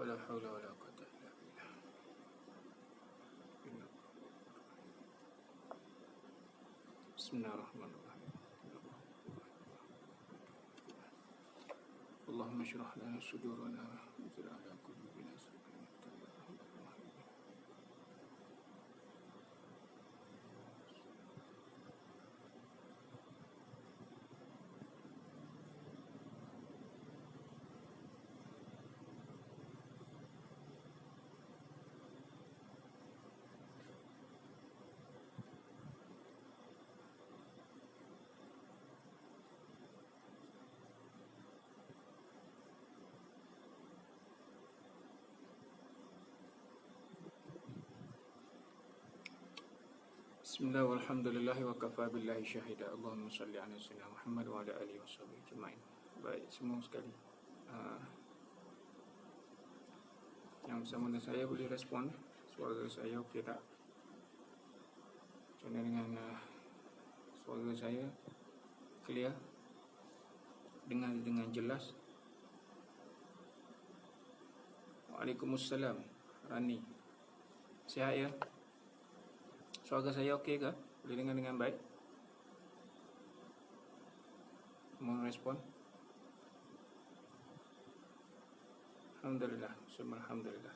ولا حول ولا قوة إلا بالله. بسم الله الرحمن الرحيم. اللهم اشرح لنا صدورنا وانزل على قلوبنا سكينة. Bismillah walhamdulillah wa kafa billahi syahida. Allahumma salli ala sayyidina Muhammad wa ala alihi washabihi ajma'in. Baik semua sekali, yang bersama dengan saya boleh respon suara saya okey tak? Macam mana dengan suara saya clear? Dengar dengan jelas? Waalaikumsalam Rani. Sihat ya? Suara saya okey ke? Boleh dengar dengan baik? Mau respon? Alhamdulillah, alhamdulillah.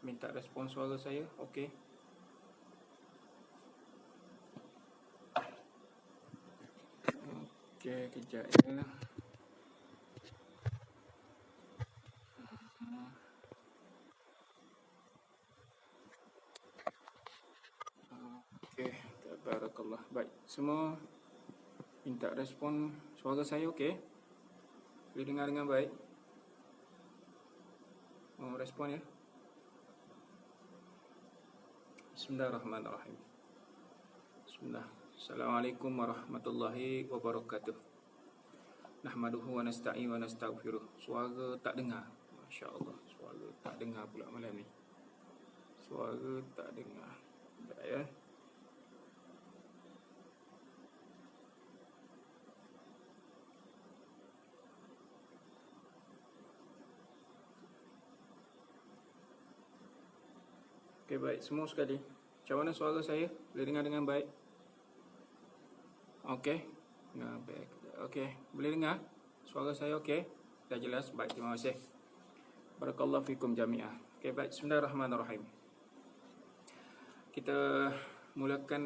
Minta respon suara saya, okey. Okey, kejap ya. Okey, tabarakallah. Baik, semua minta respon suara saya okey? Boleh dengar dengan baik? Mau respon ya? Bismillahirrahmanirrahim. Bismillah. Assalamualaikum warahmatullahi wabarakatuh. Nahmaduhu wa nasta'in wa nastaghfiruh. Suara tak dengar. Masya-Allah, suara tak dengar pula malam ni. Suara tak dengar. Baik ya. Okey, baik semua sekali. Macam mana suara saya? Boleh dengar dengan baik? Okey. Nah, baik. Okey, boleh dengar? Suara saya okey? Dah jelas? Baik, terima kasih. Barakallahu fikum jami'ah. Okey, baik. Bismillahirrahmanirrahim. Kita mulakan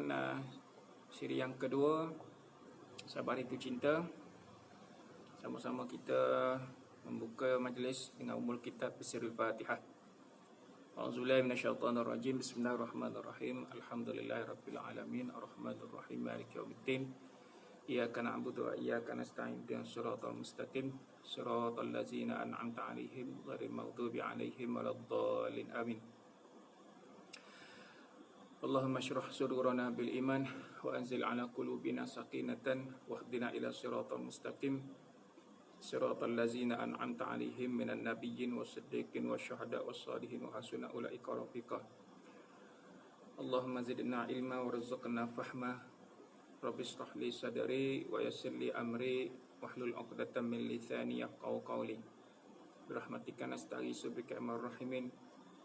siri yang kedua, Sabar Itu Cinta. Sama-sama kita membuka majlis dengan umul kitab Sirul Fatihah. A'udzubillahi minasyaitonirrajim. Bismillahirrahmanirrahim. Alhamdulillahirabbil alamin, arrahmanirrahim, maliki yaumiddin. Iyyaka na'budu wa iyyaka nasta'in. Ihdinas siratal mustaqim, siratal ladzina an'amta 'alaihim ghairil maghdubi 'alaihim waladdallin. Amin. Allahumma shrah sudurana bil iman wa anzil 'ala qulubina sakinatan wahdina ila siratal mustaqim. Siratal ladzina an'amta 'alaihim minan nabiyyin wasiddiqin wasyuhada wassalihin wa hasuna ulaika rafiqa. Allahumma zidna ilma warzuqna fahma. Rabbi shrah li sadri wa yassir li amri wahlul 'uqdatam min lisani yafqahu qawli. Birahmatika nastaghiitsu bika ya rahimin.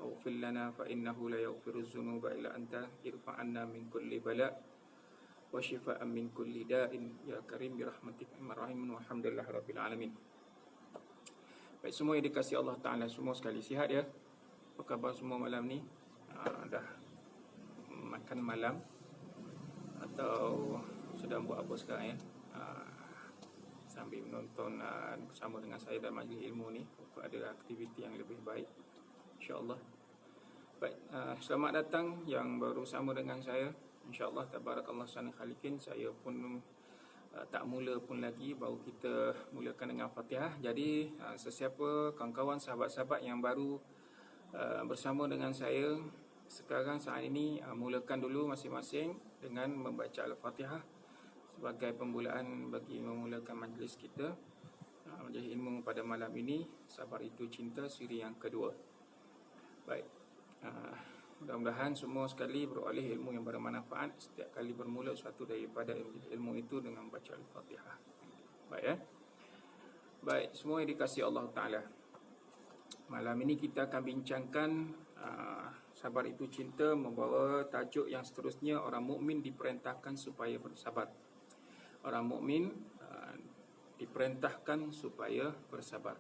Waghfir lana fa innahu la yaghfiru dzunuba illa anta. Irfa' 'anna min kulli bala' wa shifaan min kulli da'in ya karim birahmatika arrahim walhamdulillahi rabbil alamin. Baik semua yang dikasihi Allah Ta'ala, semua sekali sihat ya? Apa khabar semua malam ni? Dah makan malam atau sedang buat apa sekarang ya? Sambil menonton bersama dengan saya dalam majlis ilmu ni, ada aktiviti yang lebih baik insya-Allah. Baik, selamat datang yang baru bersama dengan saya. InsyaAllah tabarakallah sana khaliqin. Saya pun tak mula pun lagi, baru kita mulakan dengan Fatihah. Jadi sesiapa kawan-kawan, sahabat-sahabat yang baru bersama dengan saya sekarang saat ini, mulakan dulu masing-masing dengan membaca Al-Fatihah sebagai pembulaan bagi memulakan majlis kita, majlis ilmu pada malam ini, Sabar Itu Cinta, siri yang kedua. Baik, mudah-mudahan semua sekali beroleh ilmu yang bermanfaat setiap kali bermula suatu daripada ilmu itu dengan baca Al-Fatihah. Baik ya. Baik, semua yang dikasihi Allah Ta'ala, malam ini kita akan bincangkan sabar itu cinta, membawa tajuk yang seterusnya, orang mukmin diperintahkan supaya bersabar. Orang mukmin diperintahkan supaya bersabar.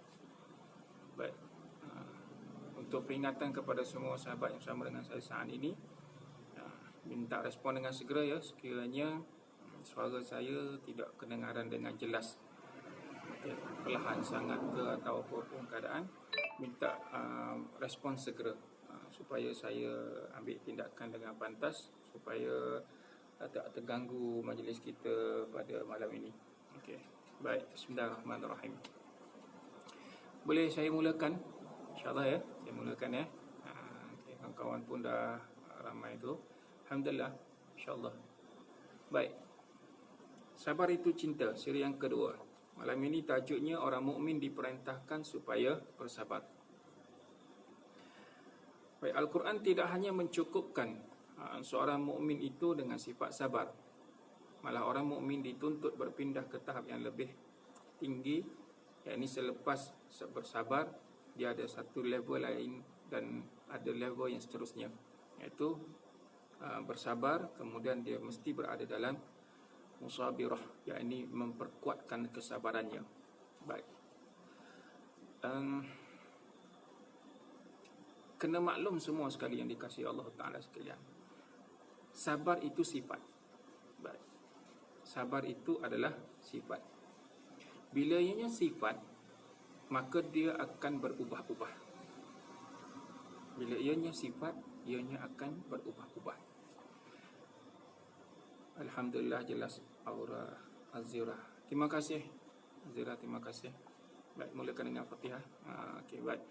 Baik, untuk peringatan kepada semua sahabat yang sama dengan saya saat ini, minta respon dengan segera ya, sekiranya suara saya tidak kedengaran dengan jelas, perlahan sangat ke atau apapun keadaan, minta respon segera supaya saya ambil tindakan dengan pantas, supaya tak terganggu majlis kita pada malam ini. Okey, baik, bismillahirrahmanirrahim. Boleh saya mulakan? InsyaAllah ya, saya mulakan ya. Okay, kawan-kawan pun dah ramai tu. Alhamdulillah, insyaAllah. Baik, sabar itu cinta, siri yang kedua. Malam ini tajuknya orang mukmin diperintahkan supaya bersabar. Baik, Al-Quran tidak hanya mencukupkan seorang mukmin itu dengan sifat sabar. Malah orang mukmin dituntut berpindah ke tahap yang lebih tinggi, yakni selepas bersabar dia ada satu level lain dan ada level yang seterusnya, iaitu bersabar, kemudian dia mesti berada dalam musabirah, yakni memperkuatkan kesabarannya. Baik, kena maklum semua sekali yang dikasihi Allah Ta'ala sekalian, sabar itu sifat. Baik, sabar itu adalah sifat. Bila ianya sifat, maka dia akan berubah-ubah. Bila ianya sifat, ianya akan berubah-ubah. Alhamdulillah, jelas aura Azira. Terima kasih Azira, terima kasih. Baik, mulakan dengan Fatihah. Okey, baik.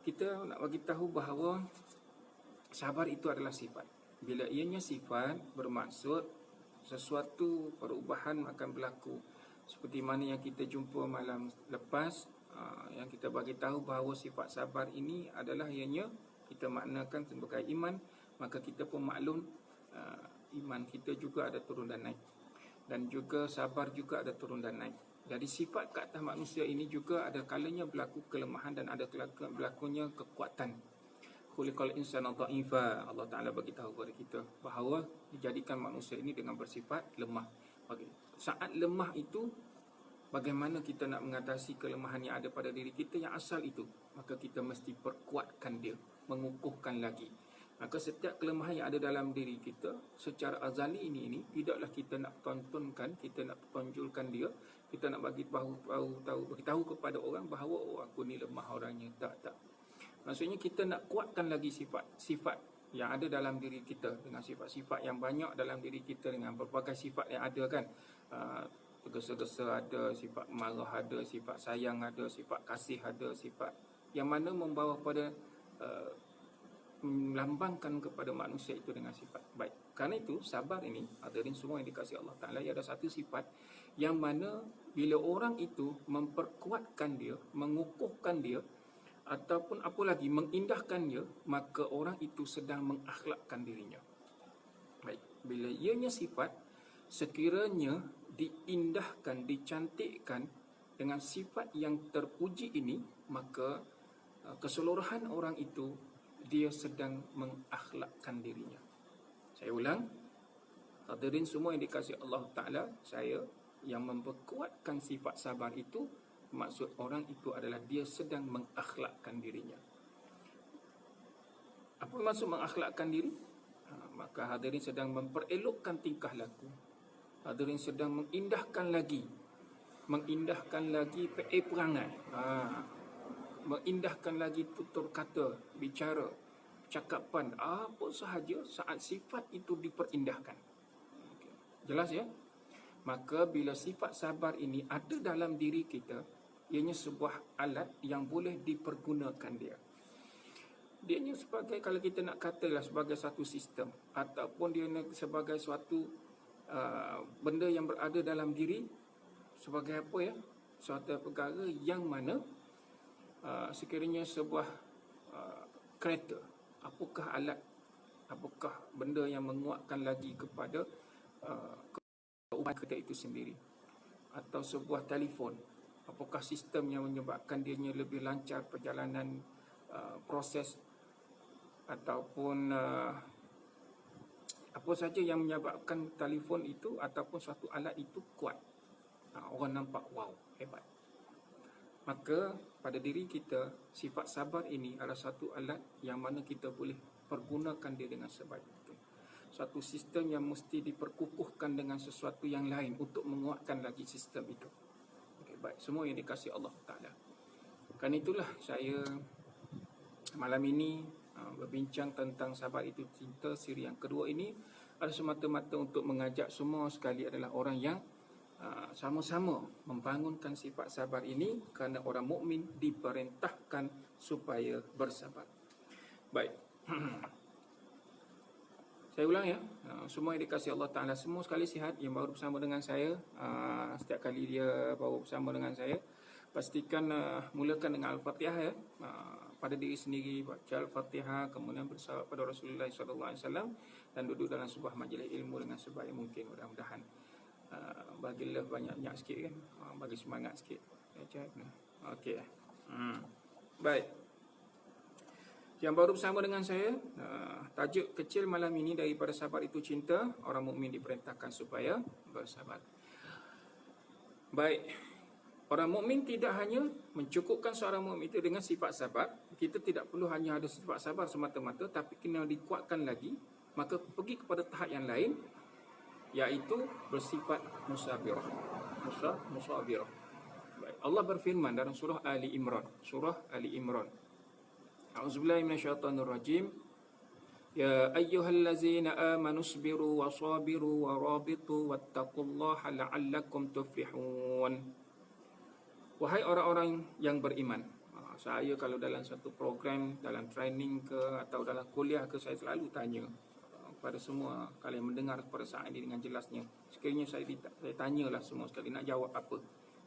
Kita nak bagi tahu bahawa sabar itu adalah sifat. Bila ianya sifat, bermaksud sesuatu perubahan akan berlaku. Seperti mana yang kita jumpa malam lepas, yang kita bagi tahu bahawa sifat sabar ini adalah ianya kita maknakan sebagai iman, maka kita pun maklum iman kita juga ada turun dan naik, dan juga sabar juga ada turun dan naik. Jadi sifat ke atas manusia ini juga ada kalanya berlaku kelemahan dan ada berlakunya kekuatan. Khuliqal insana dha'ifa, Allah Ta'ala bagi tahu kepada kita bahawa dijadikan manusia ini dengan bersifat lemah. Saat lemah itu, bagaimana kita nak mengatasi kelemahan yang ada pada diri kita yang asal itu? Maka kita mesti perkuatkan dia, mengukuhkan lagi. Maka setiap kelemahan yang ada dalam diri kita secara azali ini tidaklah kita nak tontonkan, kita nak tonjolkan dia, kita nak bagi tahu kepada orang bahawa aku ni lemah orangnya. Tak. Maksudnya kita nak kuatkan lagi sifat yang ada dalam diri kita, dengan sifat-sifat yang banyak dalam diri kita, dengan berbagai sifat yang ada kan. Tergesa-gesa ada, sifat marah ada, sifat sayang ada, sifat kasih ada, sifat yang mana membawa pada melambangkan kepada manusia itu dengan sifat baik. Kerana itu sabar ini, hadirin semua yang dikasihi Allah Ta'ala, ia ada satu sifat yang mana bila orang itu memperkuatkan dia, mengukuhkan dia, ataupun apa lagi, mengindahkan dia, maka orang itu sedang mengakhlakkan dirinya. Baik, bila ianya sifat, sekiranya diindahkan, dicantikkan dengan sifat yang terpuji ini, maka keseluruhan orang itu dia sedang mengakhlakkan dirinya. Saya ulang, hadirin semua yang dikasihi Allah Ta'ala, saya yang memperkuatkan sifat sabar itu, maksud orang itu adalah dia sedang mengakhlakkan dirinya. Apa maksud mengakhlakkan diri? Maka hadirin sedang memperelokkan tingkah laku, hadirin sedang mengindahkan lagi perangai, mengindahkan lagi tutur kata, bicara, cakapan, apa sahaja saat sifat itu diperindahkan. Jelas ya? Maka bila sifat sabar ini ada dalam diri kita, ianya sebuah alat yang boleh dipergunakan dia. Dianya sebagai, kalau kita nak katalah sebagai satu sistem, ataupun dia sebagai suatu benda yang berada dalam diri, sebagai apa ya? Suatu perkara yang mana sekiranya sebuah kereta, apakah alat, apakah benda yang menguatkan lagi kepada ubat kereta itu sendiri, atau sebuah telefon, Apakah sistem yang menyebabkan dianya lebih lancar perjalanan proses, ataupun apa saja yang menyebabkan telefon itu ataupun suatu alat itu kuat. Orang nampak, wow, hebat. Maka pada diri kita, sifat sabar ini adalah satu alat yang mana kita boleh pergunakan dia dengan sebaik mungkin. Suatu sistem yang mesti diperkukuhkan dengan sesuatu yang lain untuk menguatkan lagi sistem itu. Okay, baik, semua yang dikasihi Allah Ta'ala. Kan itulah saya malam ini berbincang tentang sabar itu cinta. Siri yang kedua ini adalah semata-mata untuk mengajak semua sekali adalah orang yang sama-sama membangunkan sifat sabar ini, kerana orang mukmin diperintahkan supaya bersabar. Baik. Saya ulang ya. Semua yang dikasihi Allah Ta'ala, semua sekali sihat yang baru bersama dengan saya. Setiap kali dia baru bersama dengan saya, pastikan mulakan dengan Al-Fatihah ya. Pada diri sendiri baca Al-Fatihah, kemudian bersalawat pada Rasulullah SAW, dan duduk dalam sebuah majlis ilmu dengan sebaik mungkin. Mudah-mudahan bagilah banyak-banyak sikit kan, bagi semangat sikit. Okey. Baik. Yang baru bersama dengan saya, tajuk kecil malam ini daripada sabar itu cinta, orang mukmin diperintahkan supaya bersabar. Baik. Orang mukmin tidak hanya mencukupkan seorang mukmin itu dengan sifat sabar. Kita tidak perlu hanya ada sifat sabar semata-mata, tapi kena dikuatkan lagi. Maka pergi kepada tahap yang lain, iaitu bersifat musabirah. Musabirah. Baik. Allah berfirman dalam surah Ali Imran. A'udzubillahi minasyaitonirrajim. Ya ayyuhallazina amanu sabiru wa sabiru wa rabitu wattaqullaha la'allakum tuflihun. Wahai orang-orang yang beriman. Saya kalau dalam satu program, dalam training ke atau dalam kuliah ke, saya selalu tanya pada semua kalian mendengar pada saat ini dengan jelasnya. Sekiranya saya tanyalah semua sekali, nak jawab apa?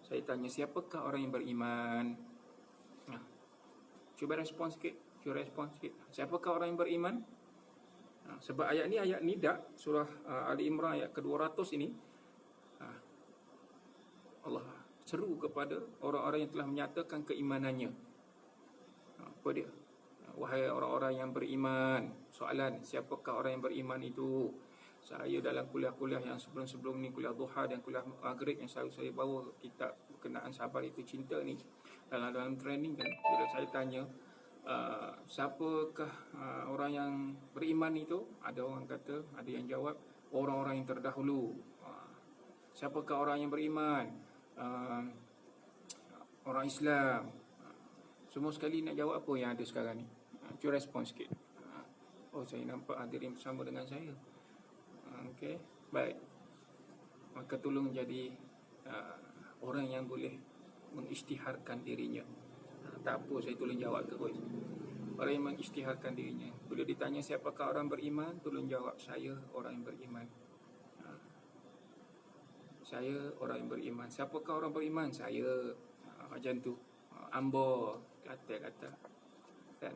Saya tanya, siapakah orang yang beriman? Cuba respon sikit. Siapakah orang yang beriman? Sebab ayat ni ayat nida, surah Ali Imran ayat ke-200 ini. Allah seru kepada orang-orang yang telah menyatakan keimanannya. Apa dia? Wahai orang-orang yang beriman. Soalan, siapakah orang yang beriman itu? Saya dalam kuliah-kuliah yang sebelum-sebelum ni, kuliah duha dan kuliah maghrib yang selalu saya bawa kitab berkenaan sabar itu cinta ni, dalam training kan, bila saya tanya siapakah orang yang beriman itu, ada orang kata, ada yang jawab orang-orang yang terdahulu. Siapakah orang yang beriman? Orang Islam. Semua sekali nak jawab apa yang ada sekarang ni. Cuba respon sikit. Oh, saya nampak hadirin bersama dengan saya. Okey, baik. Maka tolong jadi orang yang boleh mengisytiharkan dirinya. Tak apa, saya tolong jawab terus. Orang yang mengisytiharkan dirinya. Bila ditanya siapakah orang beriman, tolong jawab, saya orang yang beriman. Saya orang yang beriman. Siapakah orang beriman? Saya. Macam tu. Ambo kata. Kan?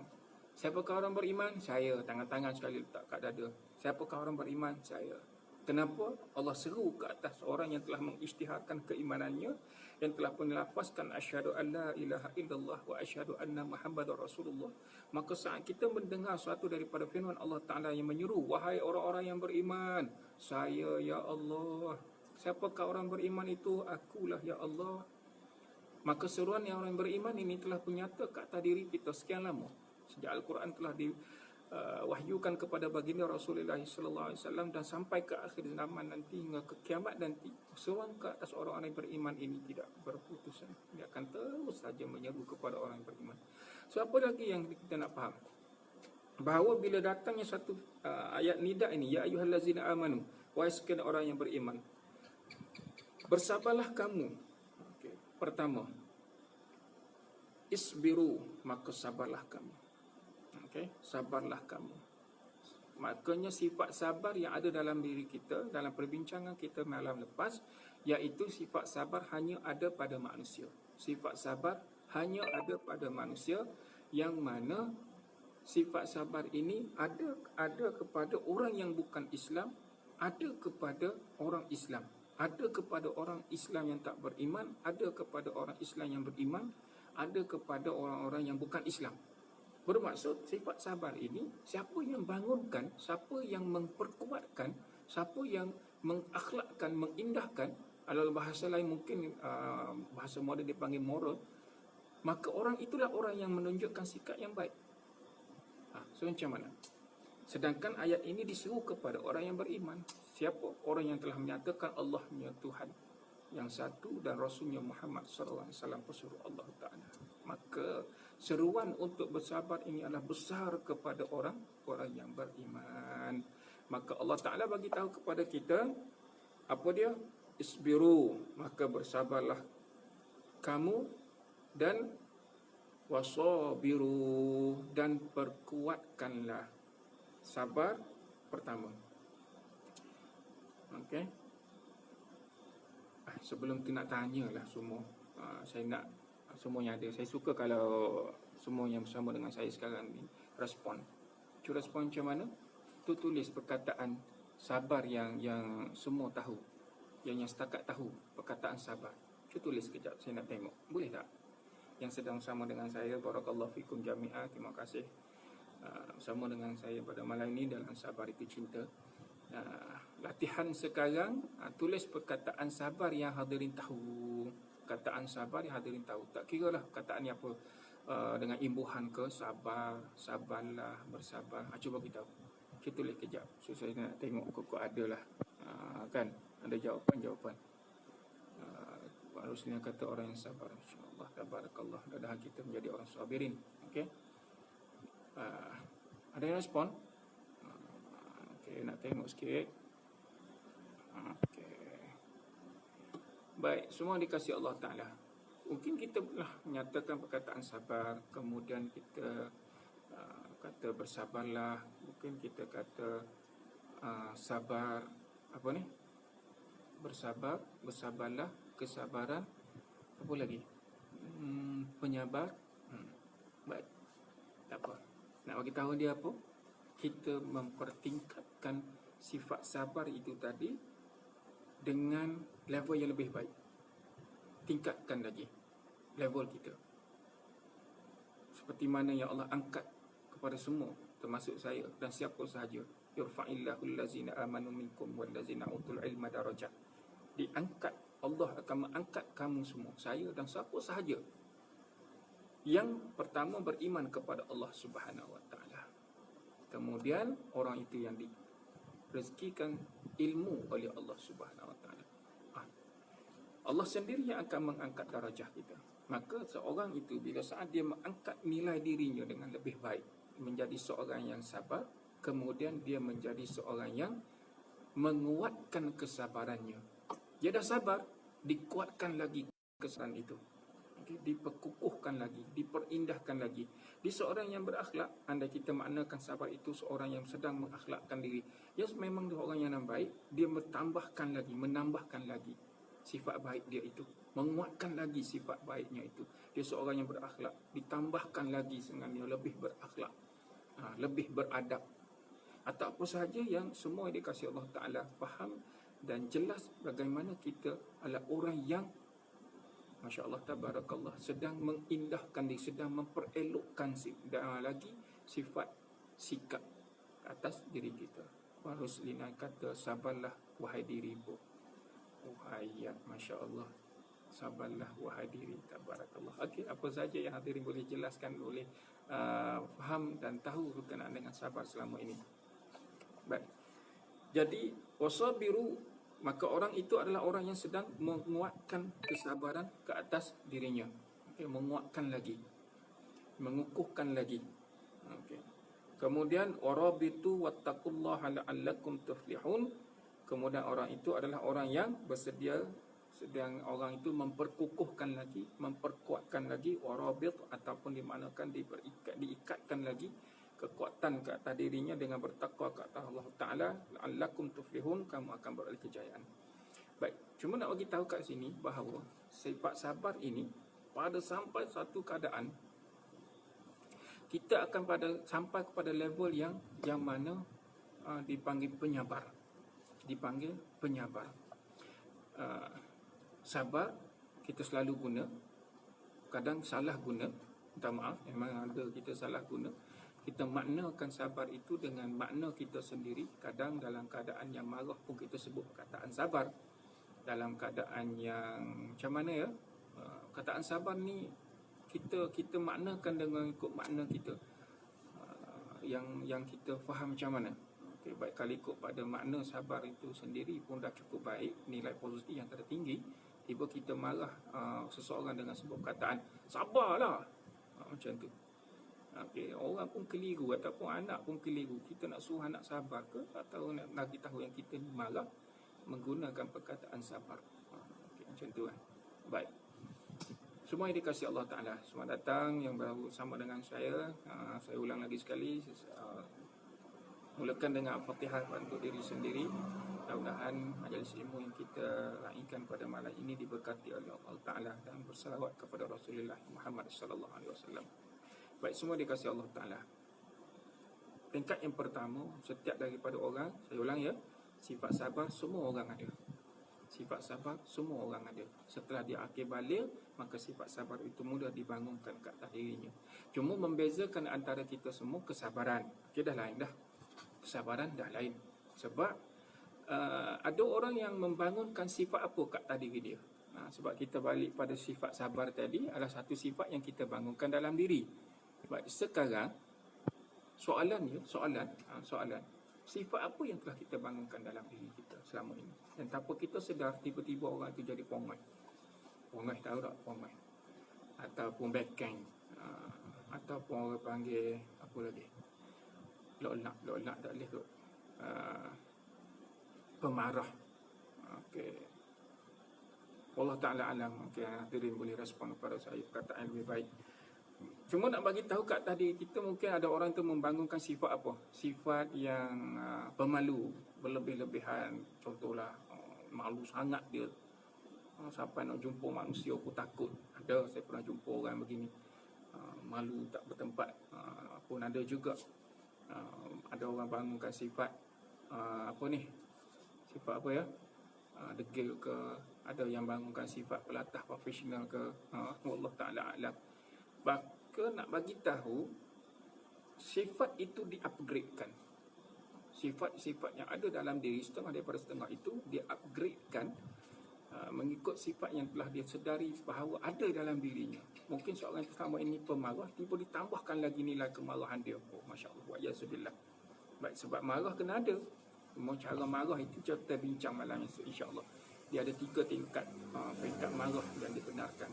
Siapakah orang beriman? Saya. Tangan-tangan sekali letak kat dada. Siapakah orang beriman? Saya. Kenapa? Allah seru ke atas orang yang telah mengisytiharkan keimanannya, yang telah pun melafazkan asyhadu an la ilaha illallah wa asyhadu anna muhammadar rasulullah. Maka saat kita mendengar suatu daripada firman Allah Ta'ala yang menyeru, wahai orang-orang yang beriman, saya ya Allah. Siapakah orang beriman itu? Akulah ya Allah. Maka seruan yang orang beriman ini telah menyata ke atas diri kita sekian lama. Sejak Al-Quran telah diwahyukan kepada baginda Rasulullah SAW dan sampai ke akhir zaman nanti, hingga ke kiamat nanti, seruan ke atas orang-orang yang beriman ini tidak berputusan. Dia akan terus saja menyeru kepada orang yang beriman. So, apa lagi yang kita nak faham? Bahawa bila datangnya satu ayat nida ini, ya ayyuhallazina amanu, wahai sekalian orang yang beriman, bersabarlah kamu. Okay. Pertama, isbiru, maka sabarlah kamu. Okay. Sabarlah kamu. Makanya sifat sabar yang ada dalam diri kita, dalam perbincangan kita malam lepas, iaitu sifat sabar hanya ada pada manusia. Sifat sabar hanya ada pada manusia, yang mana sifat sabar ini ada kepada orang yang bukan Islam, ada kepada orang Islam. Ada kepada orang Islam yang tak beriman, ada kepada orang Islam yang beriman, ada kepada orang-orang yang bukan Islam. Bermaksud sifat sabar ini, siapa yang bangunkan, siapa yang memperkuatkan, siapa yang mengakhlakkan, mengindahkan, dalam bahasa lain mungkin bahasa moden dipanggil moral, maka orang itulah orang yang menunjukkan sikap yang baik. So macam mana? Sedangkan ayat ini diseru kepada orang yang beriman. Siapa? Orang yang telah menyatakan Allahnya Tuhan yang satu dan Rasulnya Muhammad SAW pesuruh Allah Ta'ala. Maka seruan untuk bersabar ini adalah besar kepada orang yang beriman. Maka Allah Ta'ala bagi tahu kepada kita, apa dia? Isbiru, maka bersabarlah kamu, dan wasabiru, dan perkuatkanlah. Sabar pertama. Okey. Sebelum tu nak tanyalah semua. Saya nak semua yang ada. Saya suka kalau semua yang bersama dengan saya sekarang ni respon. Cuba respon macam mana? Tu tulis perkataan sabar yang semua tahu. Yang setakat tahu perkataan sabar. Cuba tulis sekejap, saya nak tengok. Boleh tak? Yang sedang bersama dengan saya, barakallahu fikum jami'ah, terima kasih. Bersama dengan saya pada malam ini dalam Sabar Itu Cinta. Latihan sekarang, tulis perkataan sabar yang hadirin tahu. Perkataan sabar yang hadirin tahu. Tak kira lah perkataan ni apa, dengan imbuhan ke, sabar, sabarlah, bersabar. Cuba kita tulis kejap. So saya nak tengok kok ada lah. Kan ada jawapan-jawapan. Pak Rusli kata orang yang sabar, insya-Allah, tabarakallah, mudah-mudahan kita menjadi orang sabirin. Okey. Ada yang respon? Okey, nak tengok sikit. Okey. Baik, semua dikasihi Allah Ta'ala. Mungkin kita telah menyatakan perkataan sabar, kemudian kita kata bersabarlah, mungkin kita kata sabar, apa ni? Bersabar, bersabarlah, kesabaran, apa lagi? Penyabar. Baik. Tak apa. Nak bagi tahu dia apa? Kita mempertingkatkan sifat sabar itu tadi dengan level yang lebih baik. Tingkatkan lagi level kita. Seperti mana yang Allah angkat kepada semua, termasuk saya dan siapa sahaja. Yurfa'illahu allazina amanu minkum wallazina utul ilma darajat. Diangkat, Allah akan mengangkat kamu semua, saya dan siapa sahaja yang pertama beriman kepada Allah Subhanahu Wa Taala. Kemudian orang itu yang direzekikan ilmu oleh Allah Subhanahu Wa Taala. Allah sendiri yang akan mengangkat darajah kita. Maka seorang itu bila saat dia mengangkat nilai dirinya dengan lebih baik, menjadi seorang yang sabar, kemudian dia menjadi seorang yang menguatkan kesabarannya. Dia dah sabar, dikuatkan lagi kesabaran itu. Diperkukuhkan lagi, diperindahkan lagi. Dia seorang yang berakhlak. Andai kita maknakan sabar itu seorang yang sedang mengakhlakkan diri, dia memang dia orang yang baik, dia bertambahkan lagi, menambahkan lagi sifat baik dia itu, menguatkan lagi sifat baiknya itu. Dia seorang yang berakhlak, ditambahkan lagi dengan dia lebih berakhlak, lebih beradab, atau apa sahaja yang semua dikasih Allah Ta'ala faham dan jelas bagaimana kita adalah orang yang Masya Allah, tabarakallah, sedang mengindahkan diri, sedang memperelokkan lagi sifat sikap atas diri kita. Rasulullah kata, sabarlah wahai dirimu. Wahai, Masya Allah, sabarlah wahai diri, tabarakallah. Okey, apa saja yang hadirin boleh jelaskan, boleh faham dan tahu berkenaan dengan sabar selama ini. Baik. Jadi wasabiru, maka orang itu adalah orang yang sedang menguatkan kesabaran ke atas dirinya. Okay, menguatkan lagi, mengukuhkan lagi. Okay. Kemudian warabitu wattaqullaha la'allakum tuflihun. Kemudian orang itu adalah orang yang bersedia, sedang orang itu memperkukuhkan lagi, memperkuatkan lagi. Warabit ataupun dimaknakan diikatkan lagi kekuatan ke atas dirinya dengan bertakwa ke atas Allah Ta'ala. La'allakum tuflihun, kamu akan beroleh kejayaan. Baik, cuma nak bagi tahu kat sini bahawa sifat sabar ini pada sampai satu keadaan kita akan sampai kepada level yang mana dipanggil penyabar. Dipanggil penyabar. sabar kita selalu guna, kadang salah guna, minta maaf, memang ada kita salah guna. Kita maknakan sabar itu dengan makna kita sendiri. Kadang dalam keadaan yang marah pun kita sebut perkataan sabar. Dalam keadaan yang macam mana ya, kataan sabar ni kita maknakan dengan ikut makna kita, yang kita faham macam mana. Okay, baik kalau ikut pada makna sabar itu sendiri pun dah cukup baik, nilai positif yang tertinggi. Tiba kita marah seseorang dengan sebuah perkataan sabarlah, macam tu. Okay, orang pun keliru ataupun anak pun keliru. Kita nak suruh anak sabar ke, atau nak bagi tahu yang kita ni marah menggunakan perkataan sabar. Okay, macam tu kan. Baik. Semua yang dikasihi Allah Ta'ala, semua datang yang baru sama dengan saya ulang lagi sekali, mulakan dengan Al-Fatihah untuk diri sendiri. Mudah-mudahan majlis ilmu yang kita raikan pada malam ini diberkati oleh Allah Ta'ala dan bersalawat kepada Rasulullah Muhammad sallallahu alaihi wasallam. Baik, semua dikasihi Allah Ta'ala. Tingkat yang pertama, setiap daripada orang, saya ulang ya, sifat sabar semua orang ada. Sifat sabar semua orang ada. Setelah dia akil balik, maka sifat sabar itu mudah dibangunkan ke atas dirinya. Cuma membezakan antara kita semua kesabaran. Okey, dah lain dah. Kesabaran dah lain. Sebab ada orang yang membangunkan sifat apa kat atas diri dia. Sebab kita balik pada sifat sabar tadi adalah satu sifat yang kita bangunkan dalam diri. Baik, sekarang soalan sifat apa yang telah kita bangunkan dalam diri kita selama ini, dan tanpa kita sedar tiba-tiba orang itu jadi pongai. Pongai, tahu tak pongai? Ataupun backhand, ataupun orang panggil apa lagi, lolak tak boleh kot, pemarah. Okey, Allah Ta'ala alam. Okey, hadirin boleh respon kepada saya perkataan yang lebih baik. Cuma nak bagi tahu kat tadi kita, mungkin ada orang tu membangunkan sifat apa? Sifat yang pemalu, berlebih-lebihan. Contohlah, malu sangat dia. Sampai nak jumpa manusia pun takut. Ada, saya pernah jumpa orang begini. Malu tak bertempat. Pun ada juga. Ada orang bangunkan sifat apa ni? Sifat apa ya? Degil ke. Ada yang bangunkan sifat pelatah profesional ke. Allah Ta'ala alam. Maka nak bagi tahu, sifat itu di-upgradekan. Sifat-sifat yang ada dalam diri, setengah daripada setengah itu di-upgradekan mengikut sifat yang telah dia sedari bahawa ada dalam dirinya. Mungkin seorang itu selama ini pemarah, tiba ditambahkan lagi nilai kemarahan dia. Oh, Masya Allah, wa'iyasubillah. Baik, sebab marah kena ada. Semua cara marah itu kita bincang malam ini, insya-Allah. Dia ada 3 tingkat peringkat marah yang dibenarkan.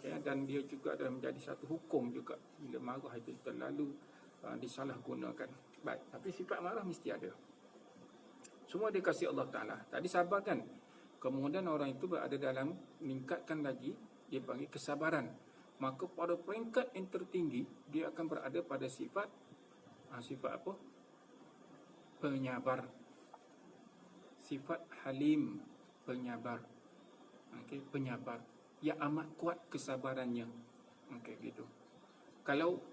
Dan dia juga adalah menjadi satu hukum juga bila marah itu terlalu disalahgunakan. Baik, tapi sifat marah mesti ada. Semua dikasihi Allah Ta'ala. Tadi sabar kan, kemudian orang itu berada dalam, meningkatkan lagi, dia panggil kesabaran. Maka pada peringkat yang tertinggi dia akan berada pada sifat apa? Penyabar. Sifat halim, penyabar. Okey, penyabar yang amat kuat kesabarannya. Okey, gitu. Kalau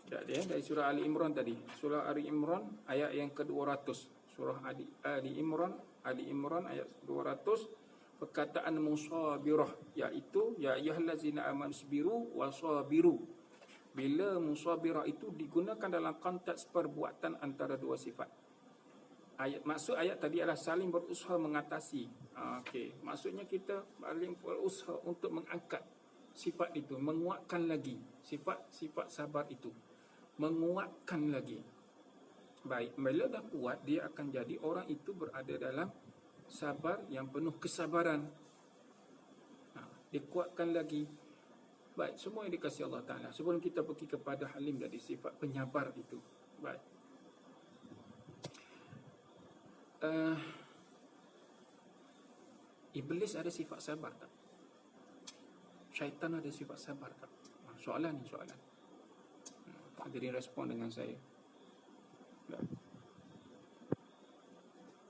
dari surah Ali Imran tadi, surah Ali Imran ayat yang ke-200, surah Ali Imran ayat 200, perkataan musabirah, iaitu ya ayyuhallazina amanu sabiru wasabiru. Bila musabirah itu digunakan dalam konteks perbuatan antara dua sifat. Maksud ayat tadi adalah saling berusaha mengatasi. Okey, maksudnya kita saling berusaha untuk mengangkat sifat itu, menguatkan lagi sifat sabar itu, menguatkan lagi. Baik, bila dah kuat, dia akan jadi orang itu berada dalam sabar yang penuh kesabaran. Dikuatkan lagi. Baik, semua yang dikasihi Allah Ta'ala. Sebelum kita pergi kepada halim dari sifat penyabar itu. Baik. Iblis ada sifat sabar tak? Syaitan ada sifat sabar tak? Soalan ni soalan. Hadirin respon dengan saya.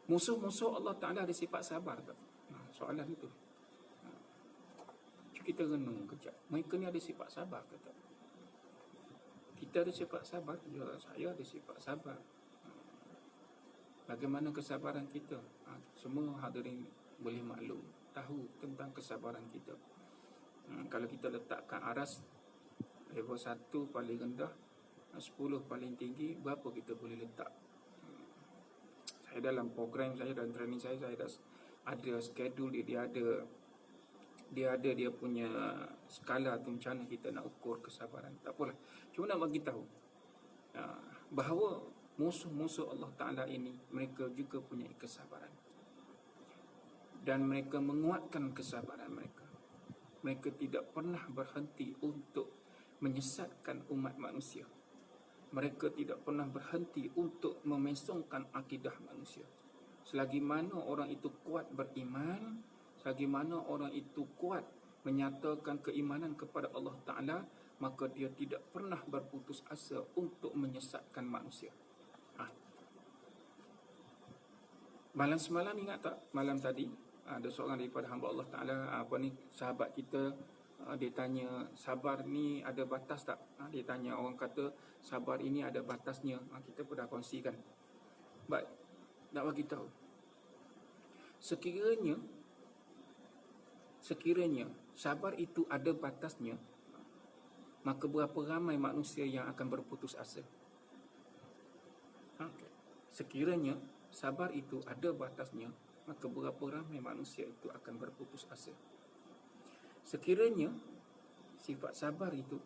Musuh-musuh Allah Ta'ala ada sifat sabar tak? Soalan itu. Kita renung kejap. Mereka ni ada sifat sabar ke tak? Kita ada sifat sabar. Ya, saya ada sifat sabar. Bagaimana kesabaran kita? Semua hadirin boleh maklum, tahu tentang kesabaran kita. Kalau kita letakkan aras level 1 paling rendah, 10 paling tinggi, berapa kita boleh letak? Saya dalam program saya dan training saya dah ada schedule dia ada dia punya skala tu macam mana kita nak ukur kesabaran. Tak apalah. Cuma nak bagi tahu bahawa musuh-musuh Allah Ta'ala ini mereka juga punya kesabaran. Dan mereka menguatkan kesabaran mereka. Mereka tidak pernah berhenti untuk menyesatkan umat manusia. Mereka tidak pernah berhenti untuk memesongkan akidah manusia. Selagi mana orang itu kuat beriman, selagi mana orang itu kuat menyatakan keimanan kepada Allah Ta'ala, maka dia tidak pernah berputus asa untuk menyesatkan manusia. Malam semalam ingat tak? Malam tadi ada seorang daripada hamba Allah Ta'ala, sahabat kita, dia tanya, sabar ni ada batas tak? Dia tanya, orang kata sabar ini ada batasnya. Kita pun dah kongsikan. Baik, nak bagi tahu, sekiranya sabar itu ada batasnya, maka berapa ramai manusia yang akan berputus asa? Sekiranya sabar itu ada batasnya, maka berapa ramai manusia itu akan berputus asa? Sekiranya sifat sabar itu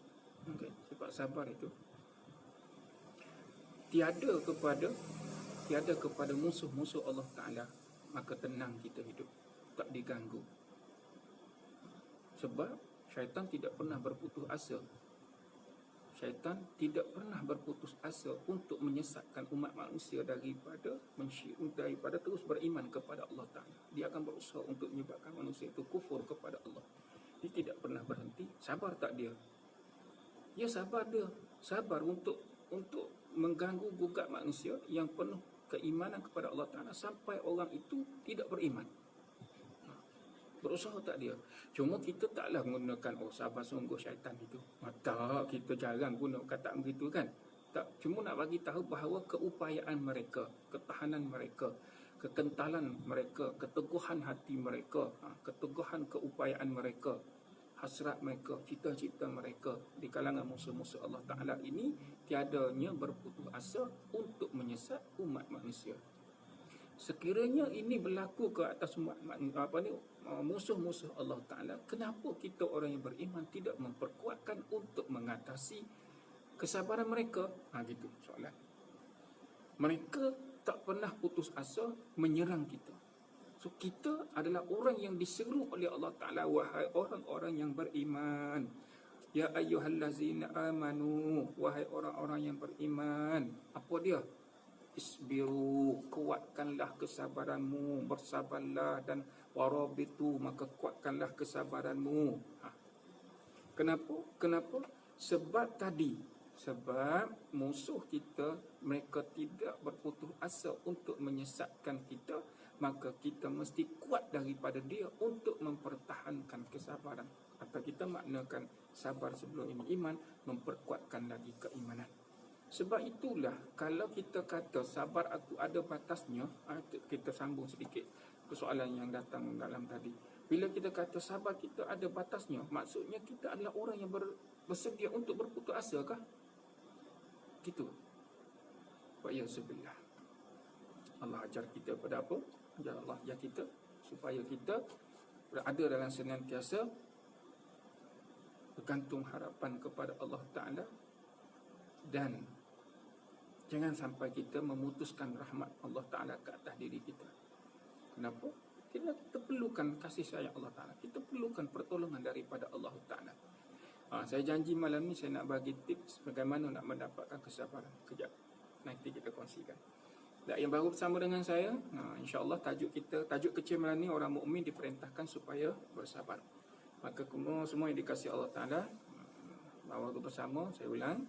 tiada kepada musuh-musuh Allah Ta'ala, maka tenang kita hidup, tak diganggu. Sebab syaitan tidak pernah berputus asa. Syaitan tidak pernah berputus asa untuk menyesatkan umat manusia daripada terus beriman kepada Allah Ta'ala. Dia akan berusaha untuk menyebabkan manusia itu kufur kepada Allah. Dia tidak pernah berhenti. Sabar tak dia? Ya, sabar dia. Sabar untuk mengganggu gugat manusia yang penuh keimanan kepada Allah Ta'ala sampai orang itu tidak beriman. Berusaha tak dia? Cuma kita taklah menggunakan sabar sungguh syaitan itu. Tak, kita jarang guna kata begitu kan. Tak, cuma nak bagi tahu bahawa keupayaan mereka, ketahanan mereka, kekentalan mereka, keteguhan hati mereka, keteguhan keupayaan mereka, hasrat mereka, cita-cita mereka di kalangan musuh-musuh Allah Ta'ala ini tiadanya berputus asa untuk menyesat umat manusia. Sekiranya ini berlaku ke atas musuh-musuh Allah Ta'ala, kenapa kita orang yang beriman tidak memperkuatkan untuk mengatasi kesabaran mereka? Gitu soalan. Mereka tak pernah putus asa menyerang kita. So kita adalah orang yang diseru oleh Allah Ta'ala, wahai orang-orang yang beriman, ya ayyuhallazina amanu, wahai orang-orang yang beriman. Apa dia? Isbiru, kuatkanlah kesabaranmu, bersabarlah, dan warabitu, maka kuatkanlah kesabaranmu. Kenapa? Sebab musuh kita, mereka tidak berputus asa untuk menyesatkan kita, maka kita mesti kuat daripada dia untuk mempertahankan kesabaran. Atau kita maknakan sabar sebelum ini iman, memperkuatkan lagi keimanan. Sebab itulah kalau kita kata sabar aku ada batasnya, kita sambung sedikit persoalan yang datang dalam tadi. Bila kita kata sabar kita ada batasnya, maksudnya kita adalah orang yang bersedia untuk berputus asa kah? Gitu. Wa'iyasubillah. Allah ajar kita pada apa? Allah ajar kita supaya kita berada dalam senantiasa bergantung harapan kepada Allah Ta'ala, dan jangan sampai kita memutuskan rahmat Allah Ta'ala ke atas diri kita. Kenapa? Kita perlukan kasih sayang Allah Ta'ala. Kita perlukan pertolongan daripada Allah Ta'ala. Saya janji malam ni saya nak bagi tips bagaimana nak mendapatkan kesabaran. Kejap, nanti kita kongsikan. Dan yang baru bersama dengan saya, insya-Allah tajuk kecil malam ni, orang mukmin diperintahkan supaya bersabar. Maka semua yang dikasihi Allah Ta'ala, bawa bersama, saya ulang,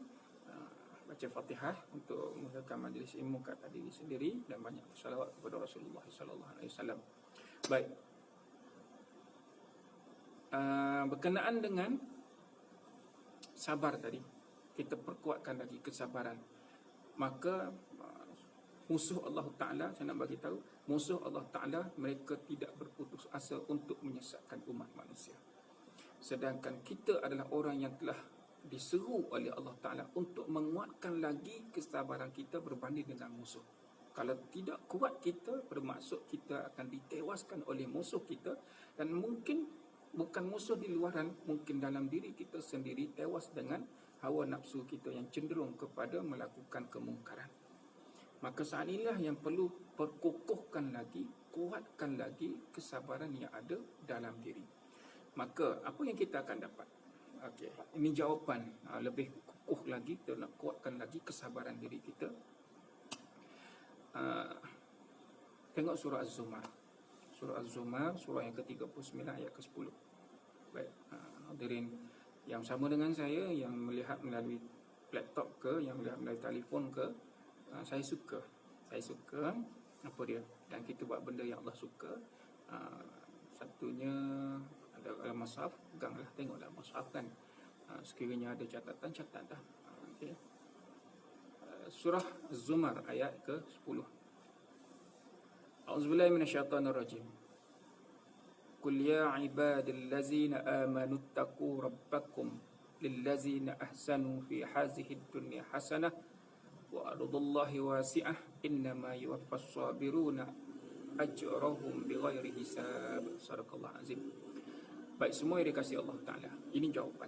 baca Fatihah untuk memulakan majlis ilmu kata diri sendiri dan banyak salawat kepada Rasulullah sallallahu alaihi wasallam. Baik. Berkenaan dengan sabar tadi, kita perkuatkan lagi kesabaran. Maka musuh Allah Ta'ala, saya nak bagi tahu, musuh Allah Ta'ala mereka tidak berputus asa untuk menyesatkan umat manusia. Sedangkan kita adalah orang yang telah diseru oleh Allah Ta'ala untuk menguatkan lagi kesabaran kita berbanding dengan musuh. Kalau tidak kuat kita, bermaksud kita akan ditewaskan oleh musuh kita, dan mungkin bukan musuh di luaran, mungkin dalam diri kita sendiri tewas dengan hawa nafsu kita yang cenderung kepada melakukan kemungkaran. Maka saat inilah yang perlu perkukuhkan lagi, kuatkan lagi kesabaran yang ada dalam diri. Maka apa yang kita akan dapat? Okey, ini jawapan lebih kukuh lagi, kita nak kuatkan lagi kesabaran diri kita. Tengok surah Az-Zumar. Surah Az-Zumar, surah yang ke-39 ayat ke-10. Baik, hadirin yang sama dengan saya, yang melihat melalui laptop ke, yang melihat melalui telefon ke, saya suka apa dia, dan kita buat benda yang Allah suka. Satunya ada dalam mushaf, peganglah, tengoklah mushaf kan, sekiranya ada catatan, catatlah. Okay. Surah Az-Zumar ayat ke-10. A'udzubillahi minasyaitonirrajim. Qul ya ibadallazina amanu attaqu rabbakum lillazina ahsanu fi hazihi dunya hasanah wa ardullahi wasi'ah innama yuwaffas sabiruna ajrahum bighairi hisab. Sadaqallahu azim. Baik, semua yang dikasihi Allah Ta'ala, ini jawapan.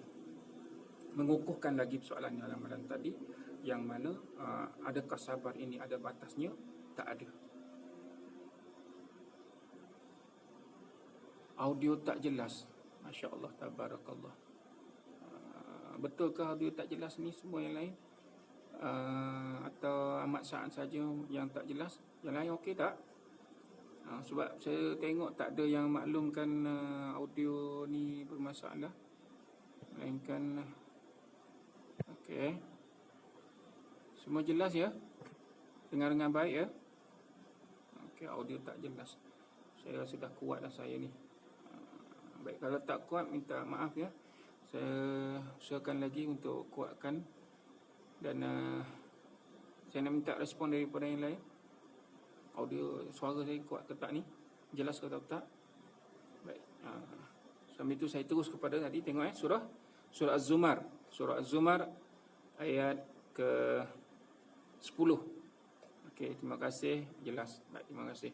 Mengukuhkan lagi soalan yang ramalan tadi, yang mana adakah sabar ini ada batasnya? Tak ada. Audio tak jelas, Masya Allah, tabarakallah. Betulkah audio tak jelas ni semua yang lain? Atau amat saat saja yang tak jelas? Yang lain okey tak? Sebab saya tengok tak ada yang maklumkan audio ni bermasalah. Melainkan okey. Semua jelas ya? Dengar dengan baik ya? Okey, audio tak jelas. Saya rasa dah kuat dah saya ni. Baik, kalau tak kuat minta maaf ya. Saya usahakan lagi untuk kuatkan. Dan saya nak minta respon daripada yang lain. Audio suara saya kuat ke tak ni? Jelas ke tak? Baik. Sambil itu saya terus kepada tadi, tengok surah Az-Zumar. Surah Az-Zumar ayat ke-10. Okey, terima kasih, jelas. Baik, terima kasih.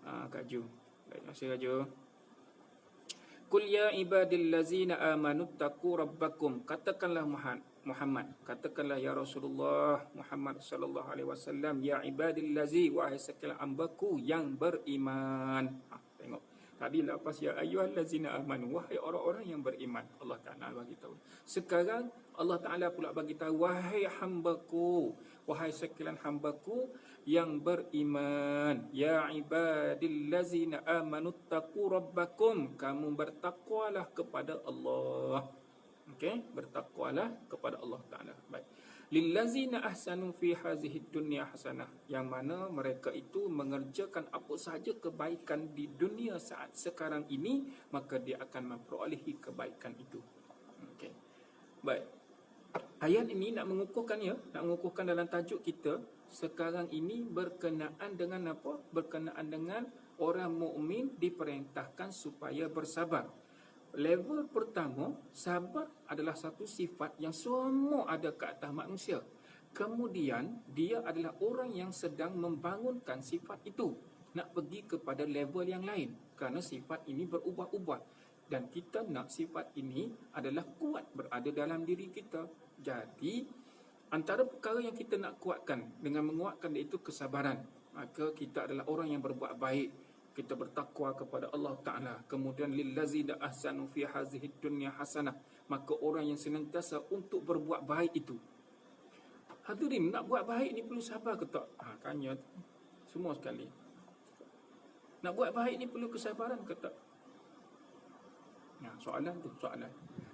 Kak Ju. Baik, terima kasih Kak Ju. Qul ya ibadillazina amanu attaqu rabbakum. Katakanlah Muhammad, katakanlah ya Rasulullah Muhammad sallallahu alaihi wasallam, ya ibadillazi, wahai sekalian hambaku yang beriman. Tengok. Tadi lepas ya ayyuhallazina amanu, wahai orang-orang yang beriman. Allah Taala bagi tahu. Sekarang Allah Taala pula bagi tahu, wahai hambaku, wahai sekalian hambaku yang beriman, ya ibadillazina amanu taqu rabbakum, kamu bertakwalah kepada Allah. Okey, bertakwalah kepada Allah Taala. Baik. Lillazina ahsanu fi hazihi dunya hasanah, yang mana mereka itu mengerjakan apa sahaja kebaikan di dunia saat sekarang ini, maka dia akan memperolehi kebaikan itu. Okey. Baik. Ayat ini nak mengukuhkan dalam tajuk kita sekarang ini berkenaan dengan apa? Berkenaan dengan orang mukmin diperintahkan supaya bersabar. Level pertama, sabar adalah satu sifat yang semua ada ke atas manusia. Kemudian, dia adalah orang yang sedang membangunkan sifat itu, nak pergi kepada level yang lain. Kerana sifat ini berubah-ubah. Dan kita nak sifat ini adalah kuat berada dalam diri kita. Jadi, antara perkara yang kita nak kuatkan dengan menguatkan iaitu kesabaran. Maka kita adalah orang yang berbuat baik. Kita bertakwa kepada Allah Ta'ala. Kemudian lillazina ahsanu fi hazihi dunya hasanah. Maka orang yang senantiasa untuk berbuat baik itu. Hadirin, nak buat baik ni perlu sabar ke tak? Tanya semua sekali. Nak buat baik ni perlu kesabaran ke tak? Soalan tu, soalan.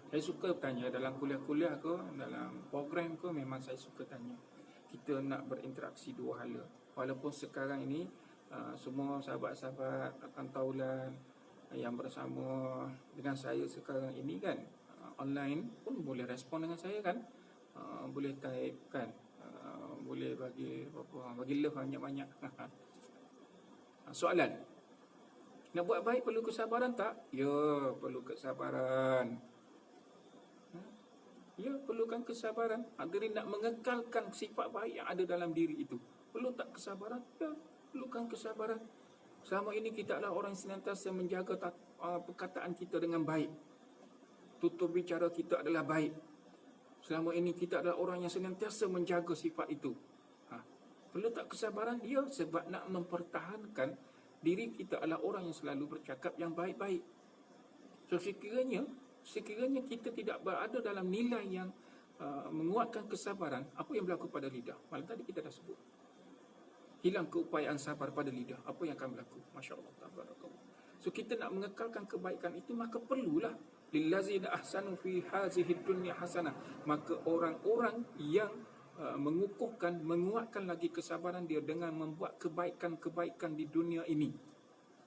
Saya suka tanya dalam kuliah-kuliah ke, dalam program ke, memang saya suka tanya. Kita nak berinteraksi dua hala. Walaupun sekarang ini semua sahabat-sahabat akan taulan yang bersama dengan saya sekarang ini kan, online pun boleh respon dengan saya kan, boleh type kan, boleh bagi apa, bagi love banyak-banyak. Soalan, nak buat baik perlu kesabaran tak? Ya, perlu kesabaran. Ya, perlukan kesabaran. Hadirin, nak mengekalkan sifat baik yang ada dalam diri itu, perlu tak kesabaran? Ya, perlukan kesabaran. Selama ini kita adalah orang yang senantiasa menjaga perkataan kita dengan baik. Tutur bicara kita adalah baik. Selama ini kita adalah orang yang senantiasa menjaga sifat itu. Perlu tak kesabaran? Ya, sebab nak mempertahankan diri kita adalah orang yang selalu bercakap yang baik-baik. So, sekiranya kita tidak berada dalam nilai yang menguatkan kesabaran, apa yang berlaku pada lidah? Malam tadi kita dah sebut. Hilang keupayaan sabar pada lidah, apa yang akan berlaku? Masya Allah, tabarakallah. So, kita nak mengekalkan kebaikan itu, maka perlulah lillazina ahsanu fi hazihi dunya hasanah. Maka orang-orang yang mengukuhkan, menguatkan lagi kesabaran dia dengan membuat kebaikan-kebaikan di dunia ini,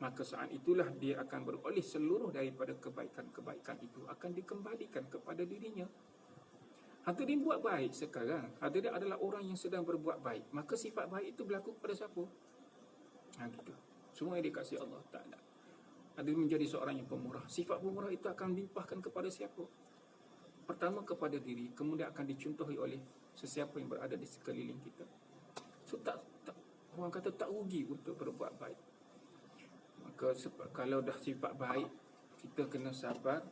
maka saat itulah dia akan beroleh seluruh daripada kebaikan-kebaikan itu akan dikembalikan kepada dirinya. Hadirin, buat baik sekarang, hadirin adalah orang yang sedang berbuat baik, maka sifat baik itu berlaku kepada siapa? Gitu. Semua yang dikasihi Allah Ta'ala. Hadirin menjadi seorang yang pemurah. Sifat pemurah itu akan dilimpahkan kepada siapa? Pertama kepada diri, kemudian akan dicontohi oleh sesiapa yang berada di sekeliling kita. So, orang kata tak rugi untuk berbuat baik. Maka kalau dah sifat baik, kita kena sabar.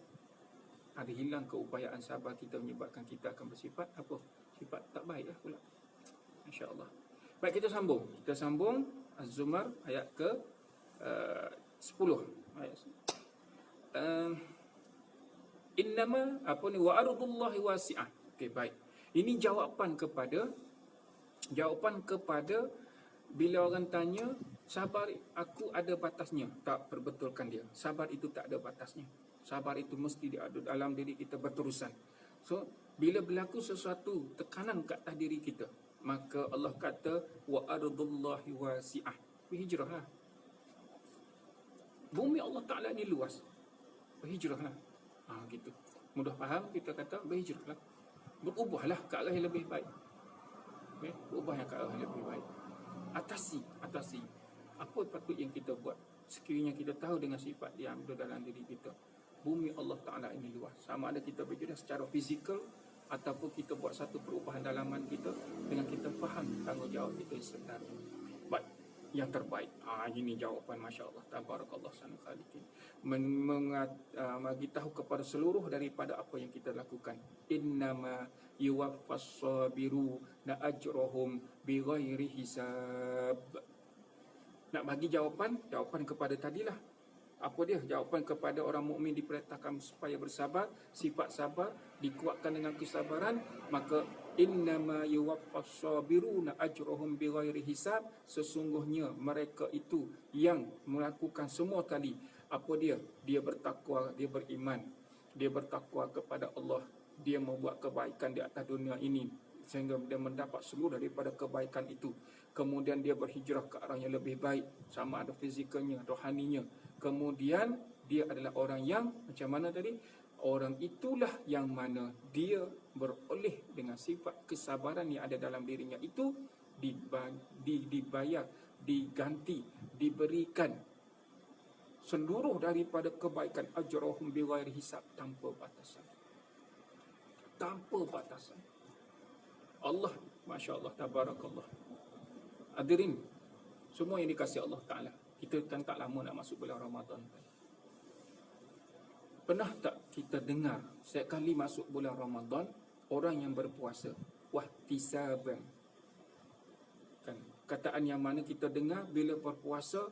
Ada hilang keupayaan sabar kita menyebabkan kita akan bersifat apa? Sifat tak baik lah pula. InsyaAllah. Baik, kita sambung. Kita sambung Az-Zumar ayat ke 10. Innama wa ardullahi wasi'ah. Okey, baik. Ini jawapan kepada bila orang tanya, sabar aku ada batasnya. Tak, perbetulkan dia. Sabar itu tak ada batasnya. Sabar itu mesti ada dalam diri kita berterusan. So, bila berlaku sesuatu tekanan kat atas diri kita, maka Allah kata wa ardullahi wasi'ah. Berhijrahlah. Bumi Allah Ta'ala ni luas. Berhijrahlah. Gitu. Mudah faham, kita kata berhijrahlah. Berubahlah ke arah yang lebih baik. Okay? Berubah yang ke arah yang lebih baik. Atasi apa patut yang kita buat. Sekiranya kita tahu dengan sifat yang ada dalam diri kita, bumi Allah Ta'ala ini luas. Sama ada kita berjuang secara fizikal ataupun kita buat satu perubahan dalaman kita dengan kita faham tanggungjawab kita sebenarnya. Baik, yang terbaik. Ini jawapan, Masya Allah, tabarakallah sanul khaliqin. Bagi tahu kepada seluruh daripada apa yang kita lakukan. Innama yuwaffas sabiru na ajrohum bighairi hisab. Nak bagi jawapan kepada tadilah. Apa dia? Jawapan kepada orang mukmin diperintahkan supaya bersabar, sifat sabar dikuatkan dengan kesabaran, maka innama yuwaffas sabiruna ajrahum bighairi hisab. Sesungguhnya mereka itu yang melakukan semua tadi, apa dia? Dia bertakwa, dia beriman, dia bertakwa kepada Allah, dia membuat kebaikan di atas dunia ini sehingga dia mendapat seluruh daripada kebaikan itu. Kemudian dia berhijrah ke arah yang lebih baik, sama ada fizikalnya, rohaninya. Kemudian dia adalah orang yang macam mana tadi? Orang itulah yang mana dia beroleh dengan sifat kesabaran yang ada dalam dirinya itu dibayar, diganti, diberikan seluruh daripada kebaikan ajrahum bighairi hisab, tanpa batasan. Tanpa batasan. Allah, Masya Allah, tabarakallah. Hadirin semua yang dikasihi Allah Ta'ala, kita kan tak lama nak masuk bulan Ramadan. Pernah tak kita dengar setiap kali masuk bulan Ramadan, orang yang berpuasa, wahtisaban, kan? Kataan yang mana kita dengar bila berpuasa,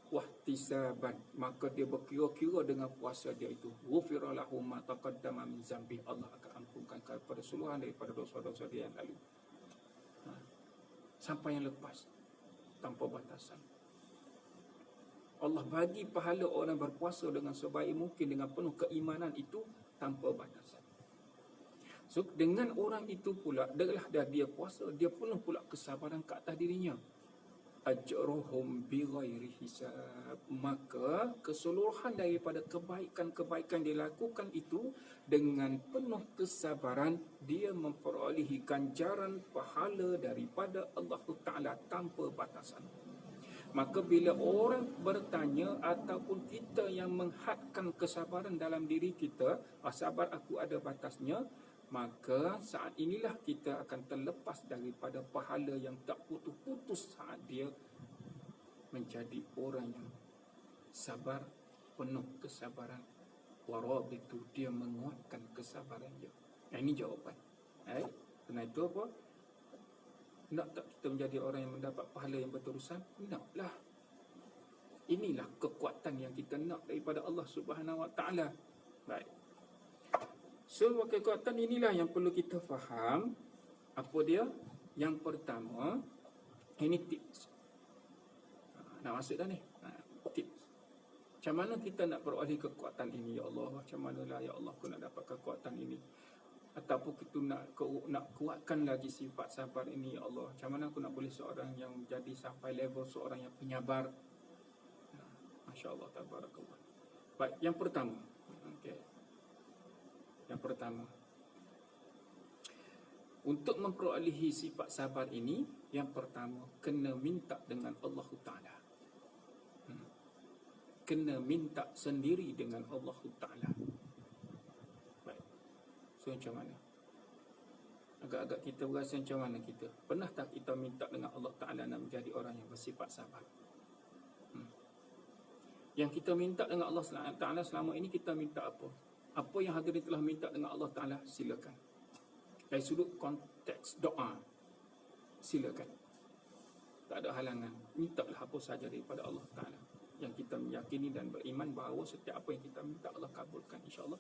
wahtisaban, maka dia berkira-kira dengan puasa dia itu. Ghufira lahu ma taqaddama min zambi. Allah akan ampunkan kepada seluruhan daripada dosa-dosa dia yang lalu. Sampai yang lepas, tanpa batasan. Allah bagi pahala orang berpuasa dengan sebaik mungkin, dengan penuh keimanan itu, tanpa batasan. So, dengan orang itu pula, dah dia puasa, dia penuh pula kesabaran ke atas dirinya. ajruhum bighairi hisab. Maka keseluruhan daripada kebaikan-kebaikan dilakukan itu dengan penuh kesabaran, dia memperolehi ganjaran pahala daripada Allah Ta'ala tanpa batasan. Maka bila orang bertanya ataupun kita yang menghadkan kesabaran dalam diri kita, sabar aku ada batasnya, maka saat inilah kita akan terlepas daripada pahala yang tak putus-putus saat dia menjadi orang yang sabar, penuh kesabaran. Warab itu dia menguatkan kesabaran dia. Ini jawapan. Kerana itu apa? Nak tak kita menjadi orang yang mendapat pahala yang berterusan? Naklah. Inilah kekuatan yang kita nak daripada Allah Subhanahu Wa Taala. Baik. So, kekuatan inilah yang perlu kita faham. Apa dia? Yang pertama, ini tips. Nak masuk dah ni. Tips. Macam mana kita nak beroleh kekuatan ini, ya Allah? Macam manalah, ya Allah, aku nak dapat kekuatan ini? Ataupun kita nak kuatkan lagi sifat sabar ini, ya Allah. Macam mana aku nak boleh seorang yang jadi sampai level seorang yang penyabar? Masya Allah, tabarakallah. Baik, yang pertama. Okay. Yang pertama, untuk memperolehi sifat sabar ini, yang pertama, kena minta dengan Allah Ta'ala. Kena minta sendiri dengan Allah Ta'ala. Baik. So, macam mana? Agak-agak kita berasa macam mana kita? Pernah tak kita minta dengan Allah Ta'ala nak menjadi orang yang bersifat sabar? Yang kita minta dengan Allah Ta'ala selama ini, kita minta apa? Apa yang hadirin telah minta dengan Allah Ta'ala, silakan. Dari sudut konteks doa, silakan. Tak ada halangan. Mintalah apa sahaja daripada Allah Ta'ala. Yang kita meyakini dan beriman bahawa setiap apa yang kita minta Allah kabulkan, insyaAllah.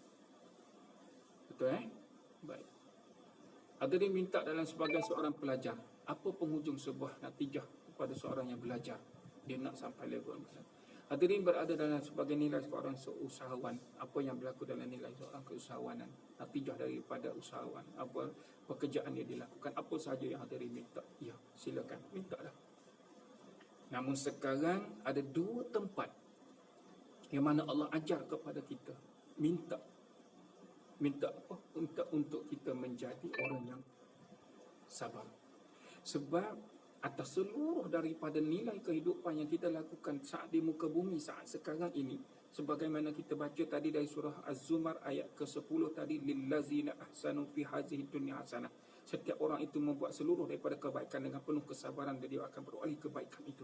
Betul Baik. Hadirin minta dalam sebagai seorang pelajar, apa penghujung sebuah natijah kepada seorang yang belajar? Dia nak sampai level mana? Hadirin berada dalam sebagai nilai seorang usahawan, apa yang berlaku dalam nilai seorang keusahawanan, natijah daripada usahawan, apa pekerjaan dia dilakukan, apa sahaja yang hadirin minta, ya silakan, minta dah. Namun sekarang ada dua tempat yang mana Allah ajar kepada kita minta apa? Minta untuk kita menjadi orang yang sabar. Sebab atas seluruh daripada nilai kehidupan yang kita lakukan saat di muka bumi saat sekarang ini, sebagaimana kita baca tadi dari surah Az-Zumar ayat ke-10 tadi, lillazina ahsanu fi hazihi dunya hasanah. Setiap orang itu membuat seluruh daripada kebaikan dengan penuh kesabaran, dan dia akan beroleh kebaikan itu.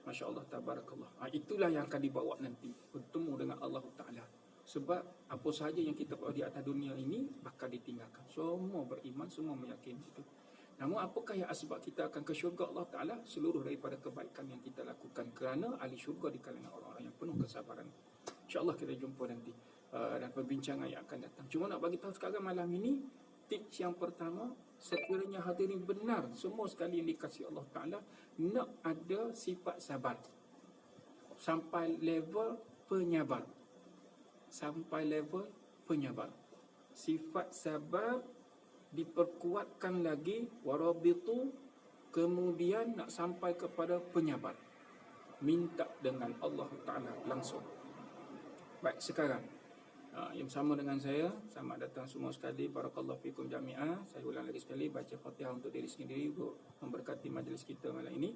Masya Allah, tabarakallah. Itulah yang akan dibawa nanti bertemu dengan Allah Ta'ala. Sebab apa sahaja yang kita buat di atas dunia ini bakal ditinggalkan. Semua beriman, semua meyakini itu. Namun apakah yang sebab kita akan ke syurga Allah Ta'ala? Seluruh daripada kebaikan yang kita lakukan, kerana ahli syurga di kalangan orang-orang yang penuh kesabaran. InsyaAllah kita jumpa nanti dan perbincangan yang akan datang. Cuma nak bagi tahu sekarang malam ini, tips yang pertama, sekiranya hadirin benar semua sekali yang dikasihi Allah Ta'ala nak ada sifat sabar sampai level penyabar. Sampai level penyabar. Sifat sabar diperkuatkan lagi, warabitu, kemudian nak sampai kepada penyabar. Minta dengan Allah Ta'ala langsung. Baik, sekarang yang sama dengan saya, selamat datang semua sekali, barakallahu fikum jami'ah. Saya ulang lagi sekali, baca Fatihah untuk diri sendiri untuk memberkati majlis kita malam ini.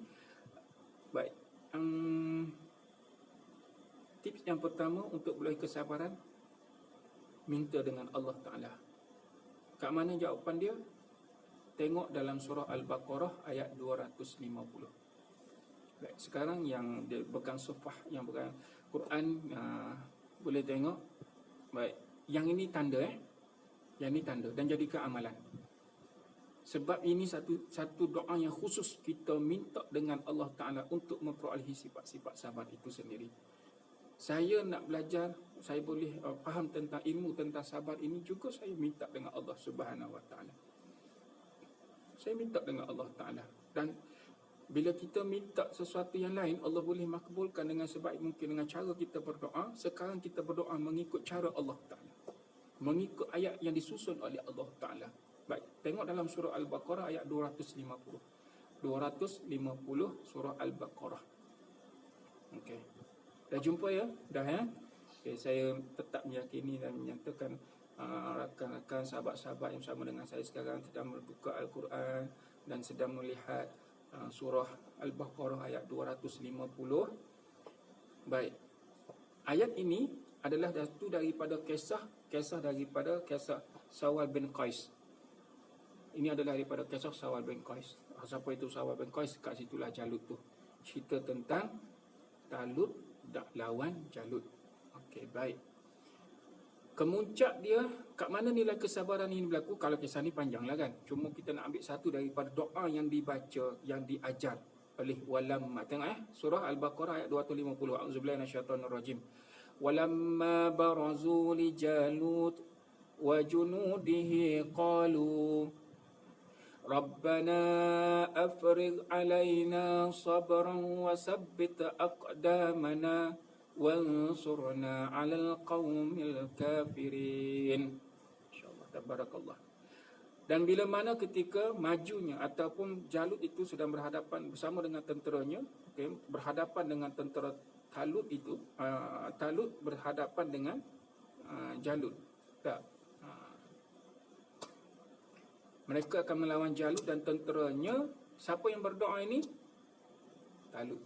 Baik, tips yang pertama untuk boleh kesabaran, minta dengan Allah Ta'ala. Kat mana jawapan dia? Tengok dalam surah Al-Baqarah ayat 250. Baik, sekarang yang dia pegang sufah, yang pegang Quran, boleh tengok. Baik, yang ini tanda yang ini tanda, dan jadikan amalan. Sebab ini satu doa yang khusus kita minta dengan Allah Ta'ala untuk memperolehi sifat-sifat sabar itu sendiri. Saya nak belajar, saya boleh faham tentang ilmu tentang sabar ini juga, saya minta dengan Allah Subhanahu Wa Ta'ala. Saya minta dengan Allah Ta'ala. Dan bila kita minta sesuatu yang lain, Allah boleh makbulkan dengan sebaik mungkin dengan cara kita berdoa. Sekarang kita berdoa mengikut cara Allah Ta'ala, mengikut ayat yang disusun oleh Allah Ta'ala. Baik, tengok dalam surah Al-Baqarah ayat 250. 250 surah Al-Baqarah. Okey. Dah jumpa ya? Dah ya? Okay, saya tetap meyakini dan menyatakan rakan-rakan, sahabat-sahabat yang bersama dengan saya sekarang sedang membuka Al-Quran dan sedang melihat surah Al-Baqarah ayat 250. Baik. Ayat ini adalah satu daripada kisah Sawal bin Qais. Ini adalah daripada kisah Sawal bin Qais. Siapa itu Sawal bin Qais? Kat situlah Jalut tu. Cerita tentang Talut lawan Jalut. Okey, baik. Kemuncak dia, kat mana nilai kesabaran ini berlaku? Kalau kisah ni panjang lah kan. Cuma kita nak ambil satu daripada doa yang dibaca, yang diajar oleh walamma. Tengok surah Al-Baqarah ayat 250. A'udzubillahi minasyaitonirrajim. Walamma barazu li Jalut wa junudihi qalu Rabbana afrigh alaina sabran wa sabbit aqdamana wansurna 'alal qaumil kafirin. Insyaallah, tabarakallah. Dan bila mana ketika majunya ataupun Jalut itu sedang berhadapan bersama dengan tenteranya, okay, berhadapan dengan tentera Talut itu, Talut berhadapan dengan Jalut. Tak. Mereka akan melawan Jalut dan tenteranya. Siapa yang berdoa ini? Talut.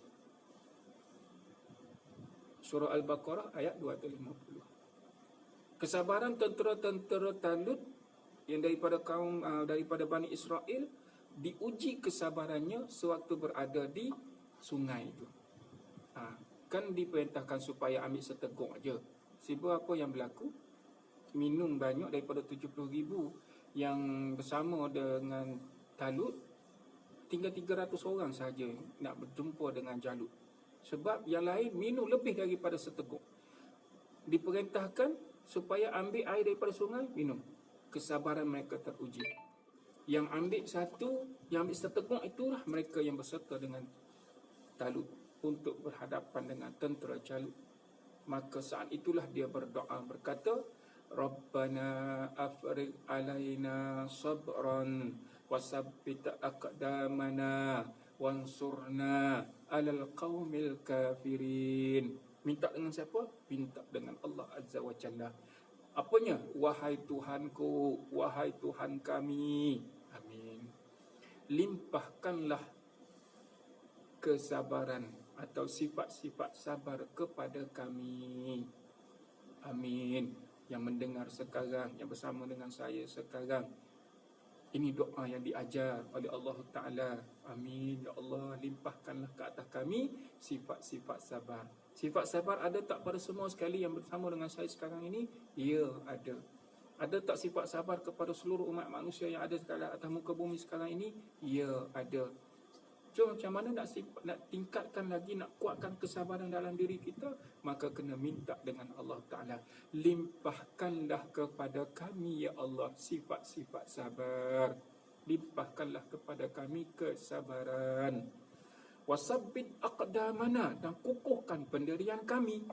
Surah Al-Baqarah ayat 250. Kesabaran tentera-tentera Talut yang daripada Bani Israel diuji kesabarannya sewaktu berada di sungai itu. Kan diperintahkan supaya ambil seteguk aja. Sebab apa yang berlaku? Minum banyak daripada 70,000 yang bersama dengan Talut, tinggal 300 orang sahaja nak berjumpa dengan Jalut. Sebab yang lain minum lebih daripada seteguk. Diperintahkan supaya ambil air daripada sungai, minum. Kesabaran mereka teruji. Yang ambil seteguk itulah mereka yang berserta dengan Talut untuk berhadapan dengan tentera Jalut. Maka saat itulah dia berdoa berkata, Rabbana afrigh alaina sabran wasabbit aqdamana wansurna 'alal qaumil kafirin. Minta dengan siapa? Minta dengan Allah Azza wa Jalla. Apanya? Wahai Tuhanku, wahai Tuhan kami. Amin. Limpahkanlah kesabaran atau sifat-sifat sabar kepada kami. Amin. Yang mendengar sekarang, yang bersama dengan saya sekarang, ini doa yang diajar oleh Allah Ta'ala. Amin. Ya Allah, limpahkanlah ke atas kami sifat-sifat sabar. Sifat sabar ada tak pada semua sekali yang bersama dengan saya sekarang ini? Ya, ada. Ada tak sifat sabar kepada seluruh umat manusia yang ada sekarang atas muka bumi sekarang ini? Ya, ada. So, macam mana nak tingkatkan lagi, nak kuatkan kesabaran dalam diri kita? Maka kena minta dengan Allah Ta'ala. Limpahkanlah kepada kami, ya Allah, sifat-sifat sabar. Limpahkanlah kepada kami kesabaran. Wasabbit aqdamana, dan kukuhkan pendirian kami.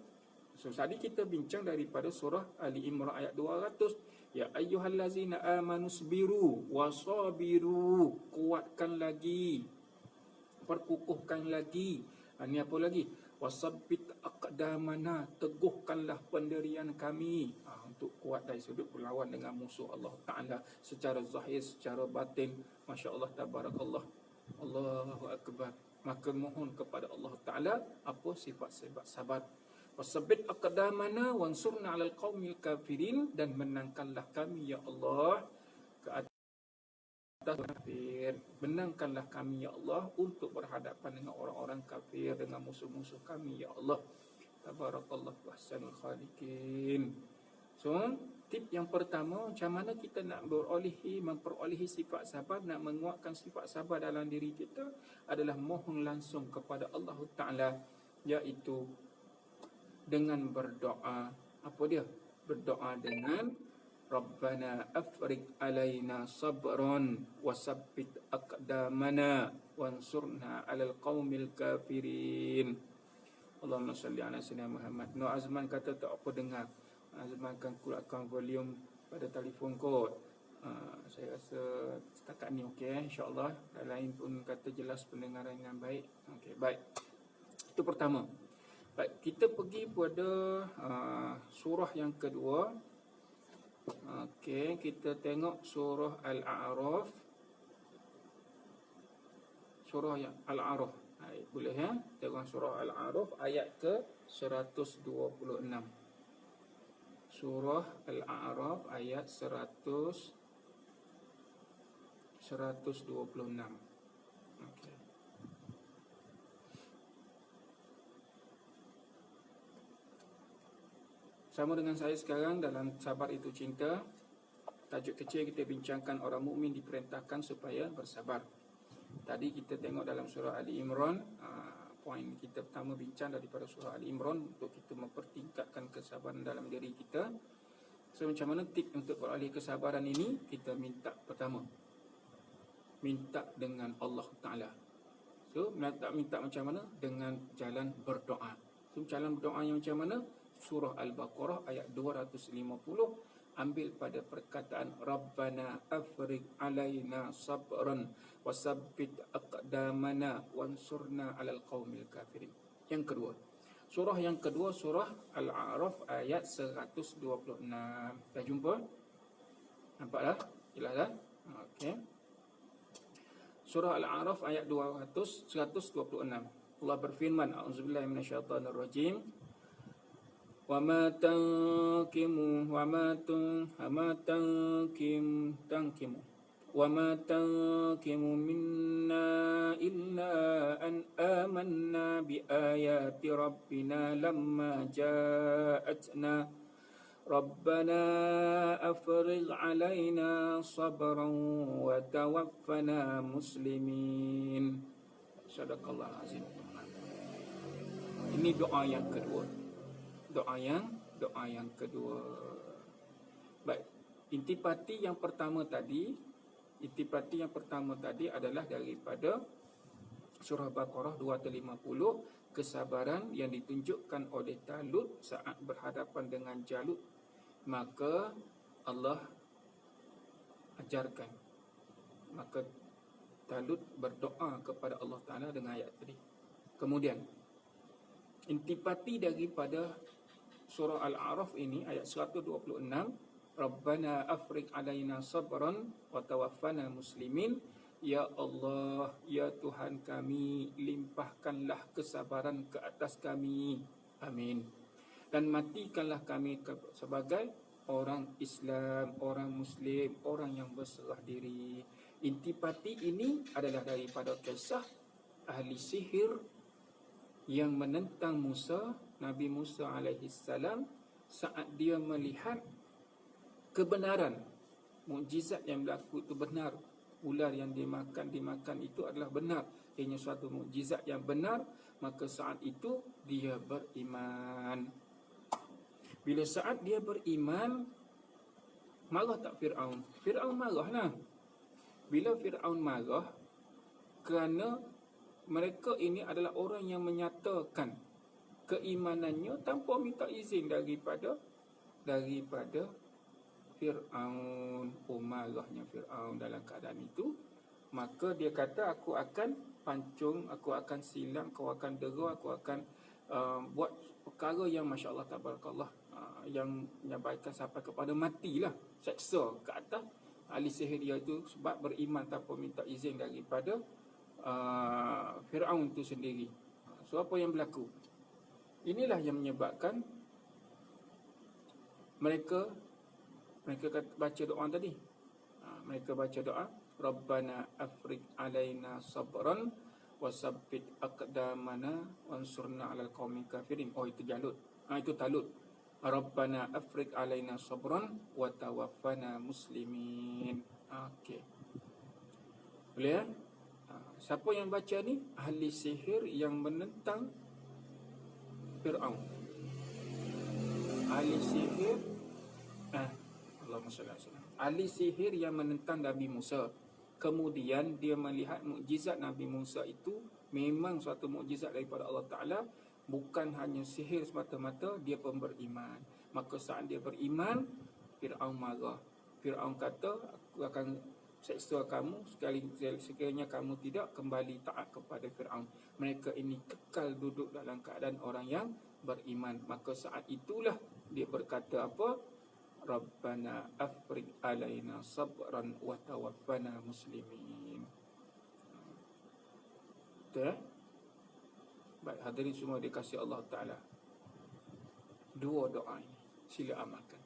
So, tadi kita bincang daripada surah Ali Imran ayat 200. Ya ayyuhallazina amanu sabiru wasabiru. Kuatkan lagi, perkukuhkan lagi. Ini apa lagi? Wasabbit aqdamana, teguhkanlah pendirian kami. Untuk kuat dari sudut berlawan dengan musuh Allah Ta'ala secara zahir, secara batin. Masya Allah, tabarakallah. Allahu Akbar. Maka mohon kepada Allah Ta'ala apa? Sifat-sifat sabar. Wasabbit aqdamana wansurna 'alal qaumil kafirin, dan menangkanlah kami, ya Allah, ke atas kafir. Menangkanlah kami, ya Allah, untuk berhadapan dengan orang-orang kafir, dengan musuh-musuh kami, ya Allah. Tabarakallah ahsanul khaliqin. So, tip yang pertama, macam mana kita nak memperolehi sifat sabar, nak menguatkan sifat sabar dalam diri kita, adalah mohon langsung kepada Allah Ta'ala, iaitu dengan berdoa. Apa dia? Berdoa dengan Rabbana afrigh alaina sabran wasabbit aqdamana wansurna 'alal qaumil kafirin. Allahumma salli ala sayyidina Muhammad. No Azman kata tak apa dengar. Azman kan keluarkan volume pada telefon kod. Saya rasa setakat ni okey, insya-Allah. Yang lain pun kata jelas pendengaran dengan baik. Okey, baik. Itu pertama. Baik, kita pergi pada surah yang kedua. Okey, kita tengok surah Al-A'raf. Surah yang Al-A'raf. Baik, boleh ya? Tengok surah Al-A'raf ayat ke 126. Surah Al-A'raf ayat 126. Okey. Sama dengan saya sekarang dalam Sabar Itu Cinta. Tajuk kecil kita bincangkan orang mukmin diperintahkan supaya bersabar. Tadi kita tengok dalam surah Ali Imran, poin kita pertama bincang daripada surah Ali Imran untuk kita mempertingkatkan kesabaran dalam diri kita. So macam mana tip untuk beralih kesabaran ini? Kita minta pertama, minta dengan Allah Ta'ala. So minta macam mana? Dengan jalan berdoa. So jalan berdoa yang macam mana? Surah Al-Baqarah ayat 250, ambil pada perkataan Rabbana afriq alaina sabran wasabbit aqdamana wansurna alal qaumil kafirin. Yang kedua, surah yang kedua, surah Al-A'raf ayat 126. Dah jumpa? Nampak dah? Jelas dah? Okey. Surah Al-A'raf ayat 126. Allah berfirman, a'udzubillahi minasyaitonirrajim. Wa ma tankimu wa ma tankimu minna illa an amanna bi ayati rabbina lamma ja'atna Rabbana afrigh alaina sabran wa tawaffana muslimin. Sadaqallahu azim. Ini doa yang kedua. Doa yang kedua. Baik, intipati yang pertama tadi adalah daripada surah Baqarah 250, kesabaran yang ditunjukkan oleh Talut saat berhadapan dengan Jalut. Maka Allah ajarkan, maka Talut berdoa kepada Allah Ta'ala dengan ayat tadi. Kemudian intipati daripada surah Al-A'raf ini ayat 126, Rabbana afriq alaina sabran wa tawaffana muslimin. Ya Allah, ya Tuhan kami, limpahkanlah kesabaran ke atas kami. Amin. Dan matikanlah kami sebagai orang Islam, orang Muslim, orang yang berserah diri. Intipati ini adalah daripada kisah ahli sihir yang menentang Musa, Nabi Musa alaihi salam, saat dia melihat kebenaran, mukjizat yang berlaku itu benar. Ular yang dimakan itu adalah benar. Ianya suatu mukjizat yang benar, maka saat itu dia beriman. Bila saat dia beriman, marah tak Fir'aun? Fir'aun marahlah. Bila Fir'aun marah, kerana mereka ini adalah orang yang menyatakan keimanannya tanpa minta izin daripada Fir'aun. Marahnya Fir'aun dalam keadaan itu. Maka dia kata, aku akan pancung, aku akan silam, aku akan dera, aku akan buat perkara yang Masya Allah tabarakallah, yang menyebabkan sampai kepada matilah, seksa ke atas ahli sihir dia itu sebab beriman tanpa minta izin daripada Fir'aun itu sendiri. So apa yang berlaku? Inilah yang menyebabkan mereka baca doa tadi. Mereka baca doa, Rabbana afriq alaina sabran wasabbit aqdamana wansurna 'alal qaumil kafirin. Oh, itu Jalut. Itu Talut. Rabbana afriq alaina sabran wa tawaffana muslimin. Okey. Boleh ya? Siapa yang baca ni? Ahli sihir yang menentang Fir'aun. Ahli sihir Allahumma salli alaihi wasallam. Ahli sihir yang menentang Nabi Musa. Kemudian dia melihat mukjizat Nabi Musa itu memang suatu mukjizat daripada Allah Ta'ala. Bukan hanya sihir semata-mata, dia pun beriman. Maka saat dia beriman, Fir'aun marah. Fir'aun kata, aku akan seksa kamu sekiranya kamu tidak kembali taat kepada Fir'aun. Mereka ini kekal duduk dalam keadaan orang yang beriman. Maka saat itulah dia berkata apa? Rabbana afriq alaina sabran wa tawaffana muslimin. Betul eh? Baik, hadirin semua dikasihi Allah Ta'ala. Dua doa ini sila amalkan.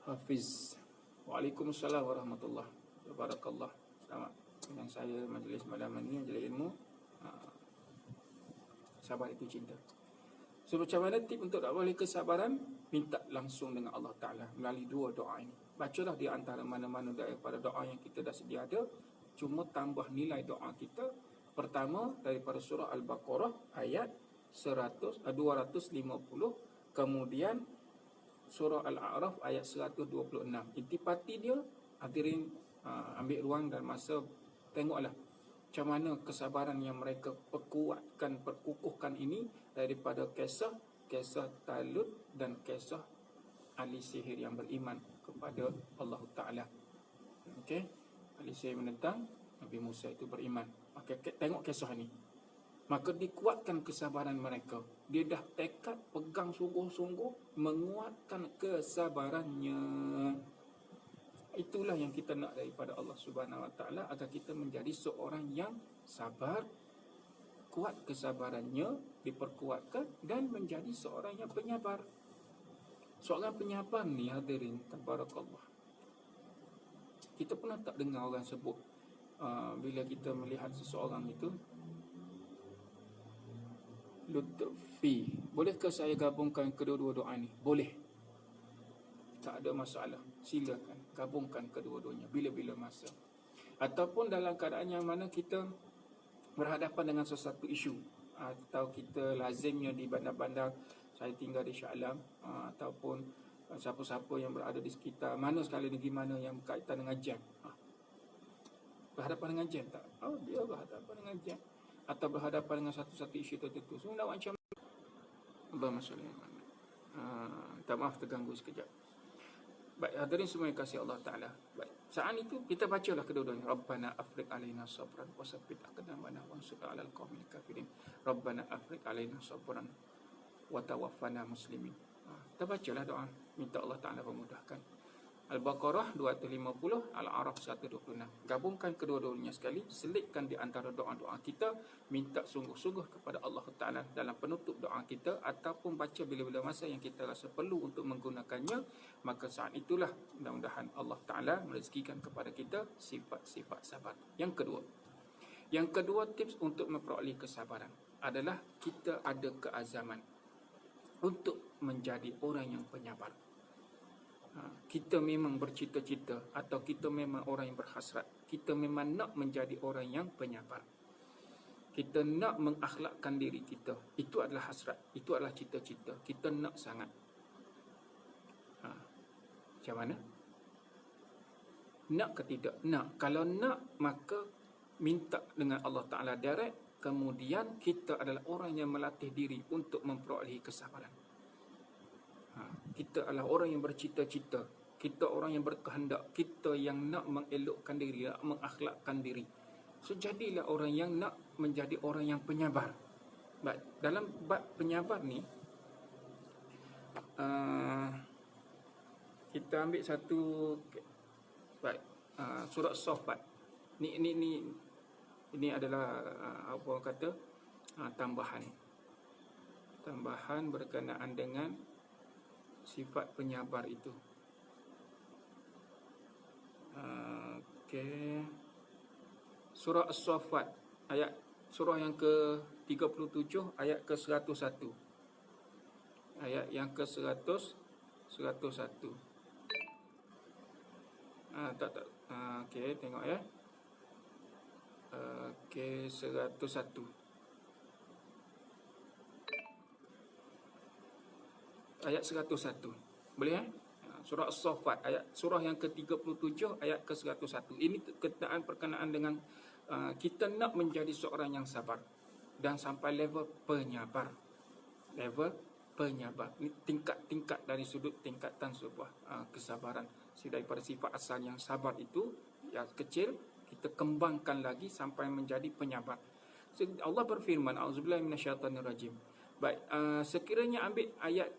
Hafiz. Waalaikumsalam warahmatullahi wabarakatuh. Selamat dengan saya majlis malam ini, majlis ilmu. Sabar itu cinta. So, macam mana tip untuk tak boleh kesabaran? Minta langsung dengan Allah Ta'ala melalui dua doa ini. Bacalah di antara mana-mana daripada doa yang kita dah sedia ada. Cuma tambah nilai doa kita. Pertama, daripada surah Al-Baqarah ayat 250. Kemudian surah Al-A'raf ayat 126. Intipati dia, hadirin ambil ruang dan masa, tengoklah macam mana kesabaran yang mereka perkukuhkan ini daripada kisah Talut dan kisah ahli sihir yang beriman kepada Allah Ta'ala. Okey, ahli sihir menentang Nabi Musa itu beriman. Maka tengok kisah ni, maka dikuatkan kesabaran mereka. Dia dah tekad pegang sungguh-sungguh, menguatkan kesabarannya. Itulah yang kita nak daripada Allah Subhanahu Wa Taala, agar kita menjadi seorang yang sabar, kuat kesabarannya, diperkuatkan dan menjadi seorang yang penyabar. Seorang penyabar ni, hadirin tabarakallah, kita pernah tak dengar orang sebut bila kita melihat seseorang itu, Lutfi, bolehkah saya gabungkan kedua-dua doa ni? Boleh, tak ada masalah, silakan gabungkan kedua-duanya bila-bila masa. Ataupun dalam keadaan yang mana kita berhadapan dengan sesuatu isu, atau kita lazimnya di bandar-bandar, saya tinggal di Shah Alam, ataupun siapa-siapa yang berada di sekitar mana sekali negeri mana yang berkaitan dengan jam, berhadapan dengan jam tak? Dia berhadapan dengan jam, atau berhadapan dengan satu-satu isu tertentu. So, nak macam bermasalah. Minta maaf terganggu sekejap. Baik, hadirin semua yang kasih Allah Ta'ala. Baik, saat itu kita bacalah kedua-duanya. Rabbana afriq alaina sabran wa sabbit aqdamana wansurna 'alal qaumil kafirin. Rabbana afriq alaina sabran wa tawaffana muslimin. Kita bacalah doa, minta Allah Ta'ala memudahkan. Al-Baqarah 250, Al-A'raf 126. Gabungkan kedua-duanya sekali, selitkan di antara doa-doa kita, minta sungguh-sungguh kepada Allah Ta'ala dalam penutup doa kita, ataupun baca bila-bila masa yang kita rasa perlu untuk menggunakannya. Maka saat itulah mudah-mudahan Allah Ta'ala merezekikan kepada kita sifat-sifat sabar. Yang kedua tips untuk memperoleh kesabaran adalah kita ada keazaman untuk menjadi orang yang penyabar. Kita memang bercita-cita, atau kita memang orang yang berhasrat, kita memang nak menjadi orang yang penyabar. Kita nak mengakhlakkan diri kita. Itu adalah hasrat, itu adalah cita-cita. Kita nak sangat. Macam mana? Nak ke tidak? Nak. Kalau nak, maka minta dengan Allah Ta'ala direct. Kemudian kita adalah orang yang melatih diri untuk memperolehi kesabaran. Kita adalah orang yang bercita-cita, kita orang yang berkehendak, kita yang nak mengelokkan diri, nak mengakhlakkan diri. So, jadilah orang yang nak menjadi orang yang penyabar. Baik, dalam bab penyabar ni, kita ambil satu, baik, surah As-Saffat. Ini adalah apa orang kata, tambahan berkenaan dengan sifat penyabar itu. Okey. Surah As-Saffat, surah yang ke-37 ayat ke-101. Ayat yang ke-101. Okey, tengok ya. Okey, 101. Ayat 101. Boleh Surah As-Saffat, surah yang ke-37 ayat ke-101. Ini perkenaan dengan kita nak menjadi seorang yang sabar dan sampai level penyabar. Level penyabar. Ini tingkat-tingkat dari sudut tingkatan sebuah kesabaran. Daripada sifat asal yang sabar itu yang kecil, kita kembangkan lagi sampai menjadi penyabar. So, Allah berfirman, auzubillahi minasyaitonirrajim. Baik, sekiranya ambil ayat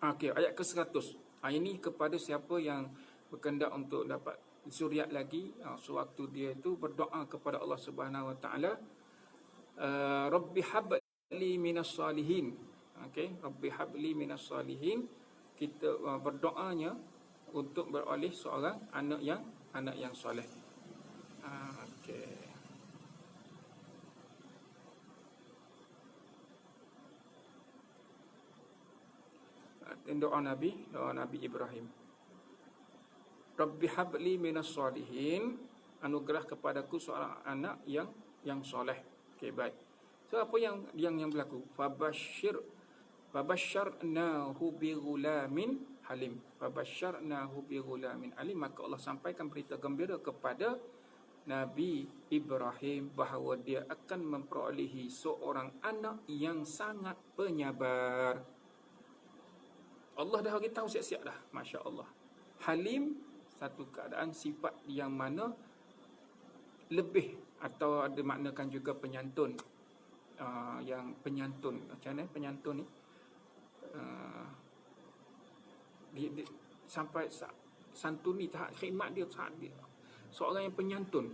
ayat ke 100. Ini kepada siapa yang berkehendak untuk dapat zuriat lagi, sewaktu dia itu berdoa kepada Allah Subhanahu Wa Taala, Rabbi habli minas salihin. Okey, Rabbi habli minas salihin. Kita berdoanya untuk beroleh seorang anak yang soleh. Okey. Doa Nabi Ibrahim. Rabbi habli minas salihin, anugerah kepadaku seorang anak yang soleh. Okey, baik. So apa yang berlaku? Fabasyarnahu bighulamin halim. Fabasyarnahu bighulamin halim. Maka Allah sampaikan berita gembira kepada Nabi Ibrahim bahawa dia akan memperolehi seorang anak yang sangat penyabar. Allah dah bagi tahu siap-siap dah. Masya Allah. Halim, satu keadaan sifat yang mana lebih, atau ada maknakan juga penyantun. Yang penyantun. Macam mana penyantun ni? Dia sampai santuni, tahap khidmat dia, tahap dia. Seorang yang penyantun.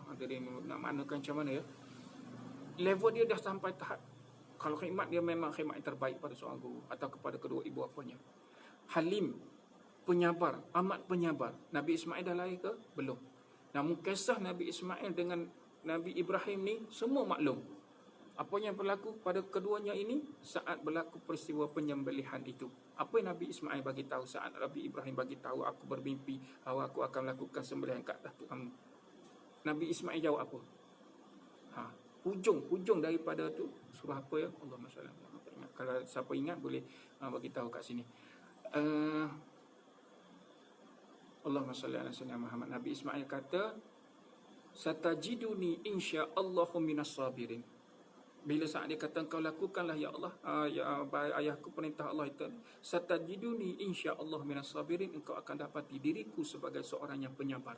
Ada dia nak maknakan macam mana ya? Level dia dah sampai tahap, kalau khidmat dia memang khidmat yang terbaik pada seorang guru atau kepada kedua ibu bapanya. Halim, penyabar, amat penyabar. Nabi Ismail dah lahir ke? Belum. Namun kisah Nabi Ismail dengan Nabi Ibrahim ni semua maklum. Apa yang berlaku pada keduanya ini saat berlaku peristiwa penyembelihan itu. Apa yang Nabi Ismail bagi tahu saat Nabi Ibrahim bagi tahu, aku bermimpi bahawa aku akan melakukan sembelihan kat atas kamu. Nabi Ismail jawab apa? Hujung daripada tu surah apa ya? Allahumma salli ala Muhammad. Kalau siapa ingat boleh bagi tahu kat sini. Allahumma salli ala Muhammad. Nabi Ismail kata, satajiduni insyaallahu minas sabirin. Bila saat dia kata, engkau lakukanlah ya Allah, ayahku perintah Allah itu, satajiduni insyaallahu minas sabirin, engkau akan dapati diriku sebagai seorang yang penyabar.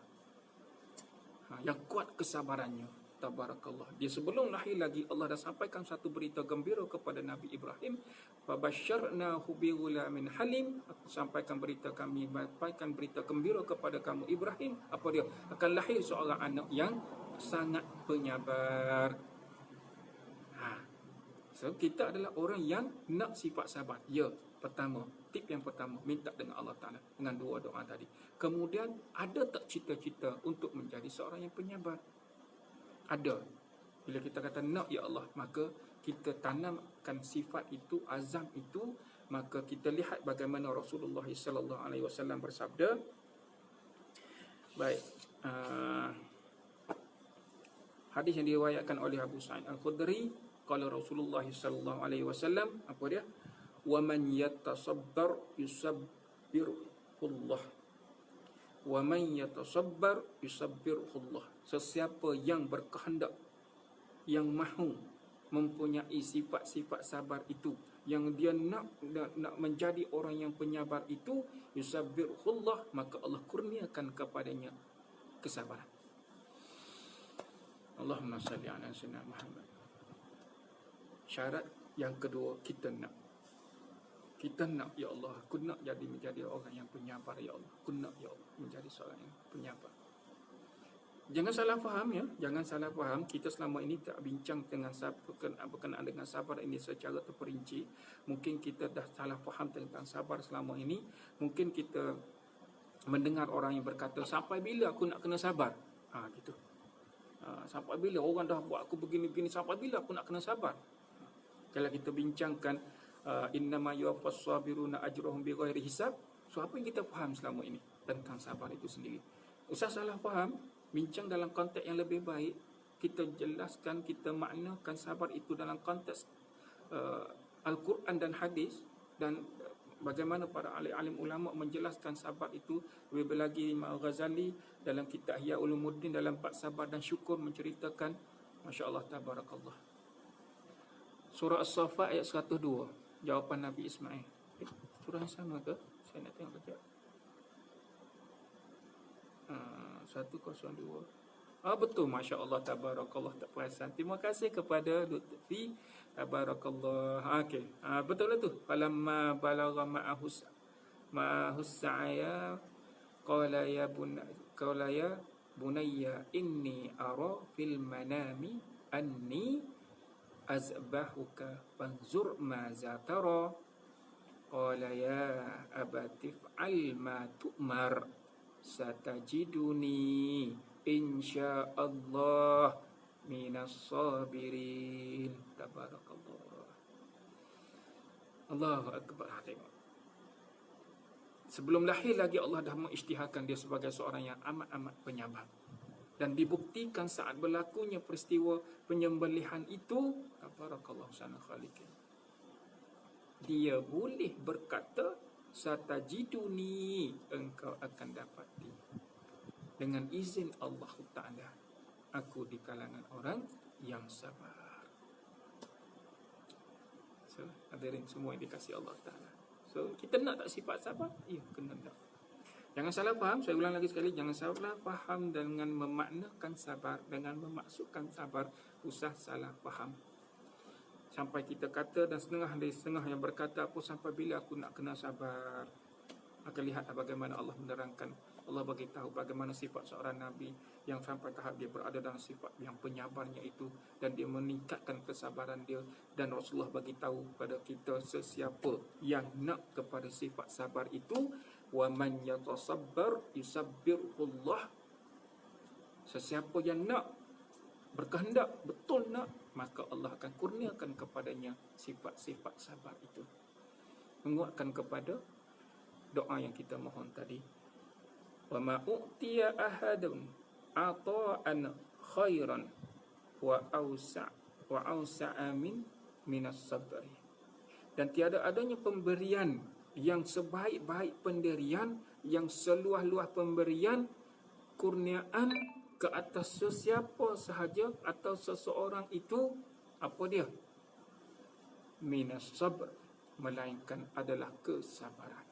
Yang kuat kesabarannya. Tabarakallah. Dia sebelum lahir lagi Allah dah sampaikan satu berita gembira kepada Nabi Ibrahim. Fabasyarnahu bighulamin halim. Aku sampaikan berita gembira kepada kamu Ibrahim. Apa dia? Akan lahir seorang anak yang sangat penyabar. So kita adalah orang yang nak sifat sabar. Ya, pertama, tip yang pertama, minta dengan Allah Ta'ala dengan dua doa tadi. Kemudian ada tak cita-cita untuk menjadi seorang yang penyabar? Ada. Bila kita kata nak ya Allah, maka kita tanamkan sifat itu, azam itu, maka kita lihat bagaimana Rasulullah sallallahu alaihi wasallam bersabda. Baik. Hadis yang diriwayatkan oleh Abu Sa'id Al-Khudri, qala Rasulullah sallallahu alaihi wasallam, apa dia? Wa man yatasabbar yusabbirullah. Wa man yatasabbar yusabbirullah. Sesiapa yang berkehendak, yang mahu mempunyai sifat-sifat sabar itu, yang dia nak menjadi orang yang penyabar itu, yusabbirullah, maka Allah kurniakan kepadanya kesabaran. Allahumma salli ala sayyidina Muhammad. Syarat yang kedua, kita nak, ya Allah, aku nak menjadi orang yang penyabar, ya Allah. Aku nak, ya Allah, menjadi seorang yang penyabar. Jangan salah faham ya, jangan salah faham. Kita selama ini tak bincang berkenaan dengan sabar ini secara terperinci. Mungkin kita dah salah faham tentang sabar selama ini. Mungkin kita mendengar orang yang berkata, sampai bila aku nak kena sabar? Gitu. Sampai bila orang dah buat aku begini-begini, sampai bila aku nak kena sabar? Kalau kita bincangkan innama yuwaffas sabiruna ajrahum bighairi hisab, so apa yang kita faham selama ini tentang sabar itu sendiri? Usah salah faham. Bincang dalam konteks yang lebih baik. Kita jelaskan, kita maknakan sabar itu dalam konteks Al-Quran dan hadis, dan bagaimana para alim ulama menjelaskan sabar itu. Lebih lagi Imam Ghazali dalam kitab Ihya Ulumuddin dalam bab sabar dan syukur menceritakan, Masya Allah, tabarakallah. Surah As-Saffat ayat 102. Jawapan Nabi Ismail. Surah yang sama ke? Saya nak tengok kejap. 102. Betul, Masya Allah, tabarakallah, tak perasan. Terima kasih kepada Lutfi, tabarakallah. Okey, betul lah tu. Falamma balagha ma'ahus sa'aya qala ya bunayya inni ara fil manami anni azbahuka fanzur ma za tara qala ya abati fa'al ma tu'mar satajiduni insyaallah minas sabirin. Tabarakallah. Allahu akbar. Tengok, sebelum lahir lagi Allah dah mengisytiharkan dia sebagai seorang yang amat-amat penyabar. Dan dibuktikan saat berlakunya peristiwa penyembelihan itu, tabarakallah sana khaliqin, dia boleh berkata satajiduni, engkau akan dapati dengan izin Allah Ta'ala aku di kalangan orang yang sabar. So, hadirin semua yang dikasihi Allah Ta'ala. So, kita nak tak sifat sabar? Ya, kena nak. Jangan salah faham, saya ulang lagi sekali, jangan salah faham dengan memaknakan sabar, dengan memaksudkan sabar, usah salah faham. Sampai kita kata, dan setengah yang berkata, apa sampai bila aku nak kena sabar? Maka lihatlah bagaimana Allah menerangkan. Allah bagi tahu bagaimana sifat seorang Nabi yang sampai tahap dia berada dalam sifat yang penyabarnya itu, dan dia meningkatkan kesabaran dia. Dan Rasulullah bagi tahu kepada kita, sesiapa yang nak kepada sifat sabar itu, wa man yatasabbar yusabbirullah, sesiapa yang nak, berkehendak, betul nak, maka Allah akan kurniakan kepadanya sifat-sifat sabar itu. Menguatkan kepada doa yang kita mohon tadi. Wa ma u'tiya ahadun ata'an khairan wa awsa'a min minas sabri. Dan tiada adanya pemberian yang sebaik-baik penderian, yang seluas-luas pemberian, kurniaan ke atas sesiapa sahaja atau seseorang itu, apa dia? Minas sabr, melainkan adalah kesabaran.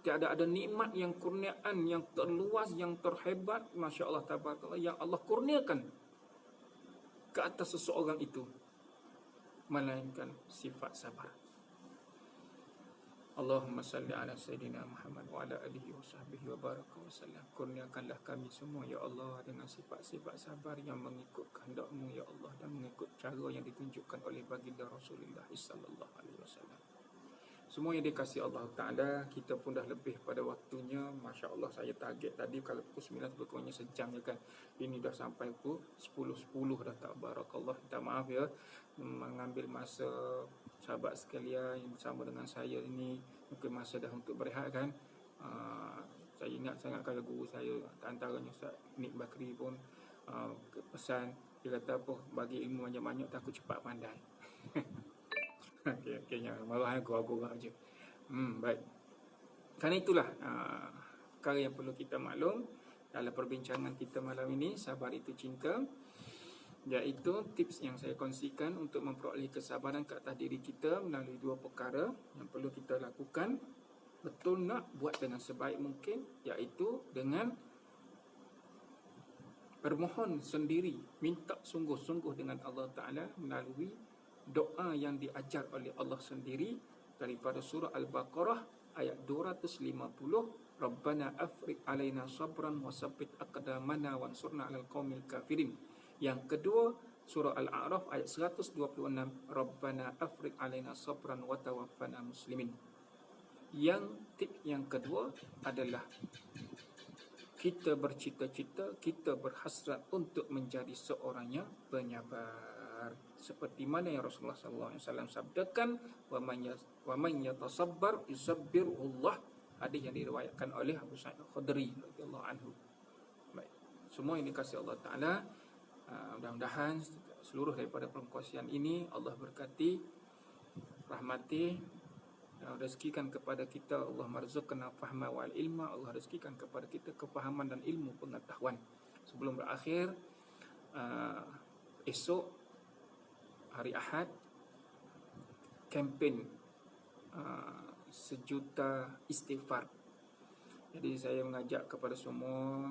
Tiada ada nikmat yang kurniaan yang terluas, yang terhebat, Masya Allah, tabarakallah, yang Allah kurniakan ke atas seseorang itu, melainkan sifat sabar. Allahumma salli ala Sayyidina Muhammad wa ala alihi wa sahbihi wa baraka wa sallam. Kurniakanlah kami semua, Ya Allah, dengan sifat-sifat sabar yang mengikut kehendak-Mu, Ya Allah, dan mengikut cara yang ditunjukkan oleh baginda Rasulullah sallallahu alaihi wasallam. Semua yang dikasihi Allah Ta'ala, kita pun dah lebih pada waktunya. Masya Allah, saya target tadi kalau pukul 9 sebetulnya sejam je kan. Ini dah sampai pukul 10.10 dah, tak barakallah. Minta maaf ya, mengambil masa sahabat sekalian yang bersama dengan saya ini. Mungkin masa dah untuk berehat kan. Saya ingat sangat kalau guru saya, antaranya Ustaz Nik Bakri pun pesan, dia kata apa, bagi ilmu banyak-banyak takut cepat pandai. Okey, malah gurau-gurau je. Baik. Kerana itulah perkara yang perlu kita maklum dalam perbincangan kita malam ini, sabar itu cinta. Iaitu tips yang saya kongsikan untuk memperoleh kesabaran ke atas diri kita melalui dua perkara yang perlu kita lakukan. Betul nak buat dengan sebaik mungkin, iaitu dengan bermohon sendiri, minta sungguh-sungguh dengan Allah Ta'ala melalui doa yang diajar oleh Allah sendiri daripada surah Al-Baqarah ayat 250, Rabbana afriq alaina sabran wa sabbit aqdamana wansurna 'alal qaumil kafirin. Yang kedua, surah Al-A'raf ayat 126, Rabbana afriq alaina sabran wa tawaffana muslimin. Yang tip yang kedua adalah kita bercita-cita, kita berhasrat untuk menjadi seorang yang penyabar. Seperti mana yang Rasulullah SAW sabdakan, wa man yatasabbar yusabbirullah, hadis yang diriwayatkan oleh Abu Sa'id Al-Khudri radhiyallahu anhu. Baik, semua ini kasih Allah Ta'ala. Mudah-mudahan seluruh daripada perkongsian ini Allah berkati, rahmati, rezekikan kepada kita. Allah marzuqna fahma wal ilma, Allah rezekikan kepada kita kefahaman dan ilmu pengetahuan. Sebelum berakhir, esok hari Ahad, kempen sejuta istighfar. Jadi saya mengajak kepada semua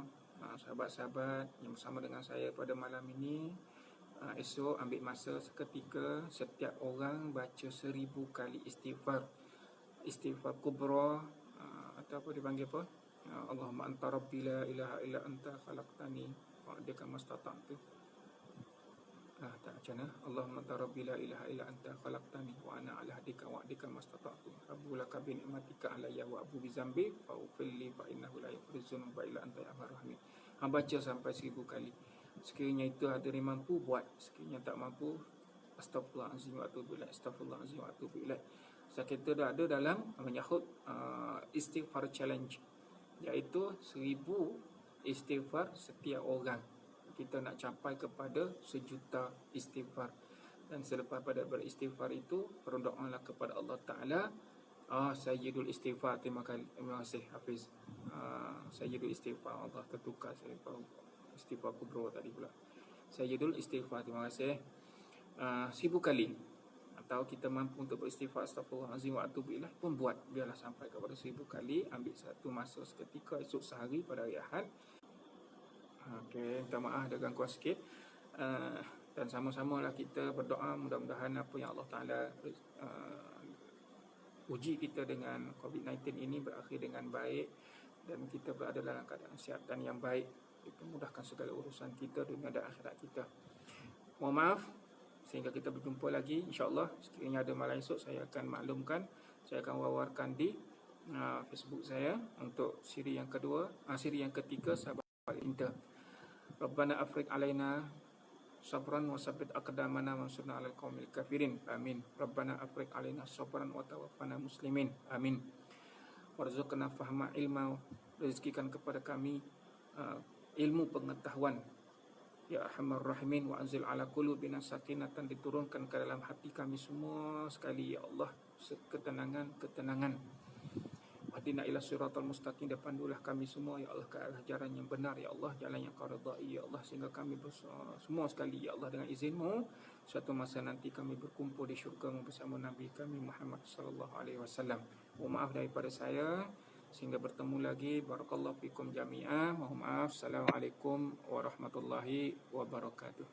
sahabat-sahabat yang bersama dengan saya pada malam ini, esok ambil masa seketika, setiap orang baca 1000 kali istighfar. Istighfar kubra, atau apa dipanggil apa? Allahumma anta rabbi la ilaha illa anta khalaqtani wa adika mastata'tu. Tak macam mana? Allahumma anta rabbi la ilaha illa anta khalaqtani wa ana ala hadika wa adika mastata'tu. Rabbu laka bi ni'matika alayya wa abu bi zambi fa ufilli fa innahu la yaghfiru dzunuba illa anta ya arhamar rahimin. Baca sampai 1000 kali. Sekiranya itu ada yang mampu, buat. Sekiranya tak mampu, astagfirullahalazim wa atubu ilaih, astagfirullahalazim wa atubu ilaih. Saya kita dah ada dalam menyahut istighfar challenge, iaitu 1000 istighfar setiap orang. Kita nak capai kepada 1,000,000 istighfar. Dan selepas pada beristighfar itu, berdoalah kepada Allah Ta'ala. Sayyidul istighfar. Terima kasih Hafiz. Sayyidul istighfar. Allah tertukar saya istighfar kubro tadi pula. Sayyidul istighfar. Terima kasih. 1000 kali. Atau kita mampu untuk beristighfar astagfirullahalazim wa atubu ilaih pun buat. Biarlah sampai kepada 1000 kali. Ambil satu masa seketika esok sehari pada hari Ahad. Okey, minta maaf ada gangguan sikit. Dan sama-samalah kita berdoa mudah-mudahan apa yang Allah Ta'ala uji kita dengan COVID-19 ini berakhir dengan baik dan kita berada dalam keadaan sihat dan yang baik. Itu mudahkan segala urusan kita dunia dan akhirat kita. Mohon maaf sehingga kita berjumpa lagi insya-Allah. Sekiranya ada malam esok saya akan maklumkan, saya akan wawarkan di Facebook saya untuk siri yang kedua, siri yang ketiga sahabat inter. Rabbana afriq alaina sabran wa sabbit aqdamana wansurna 'alal qaumil kafirin. Amin. Rabbana afriq alaina sabran wa tawaffana muslimin. Amin. Warzuqna fahma ilma, rezekikan kepada kami ilmu pengetahuan. Ya Arhamar Rahimin, wa anzil ala qulubina sakinatan, diturunkan ke dalam hati kami semua sekali ya Allah ketenangan. Wahdina ila siratal mustaqim, dan pandulah kami semua ya Allah ke arah jalan yang benar ya Allah, jalan yang kau redai ya Allah, sehingga kami semua sekali ya Allah dengan izin-Mu suatu masa nanti kami berkumpul di syurga bersama Nabi kami Muhammad sallallahu alaihi wasallam. Mohon maaf daripada saya, sehingga bertemu lagi. Barakallahu fikum jami'ah. Mohon maaf. Assalamualaikum warahmatullahi wabarakatuh.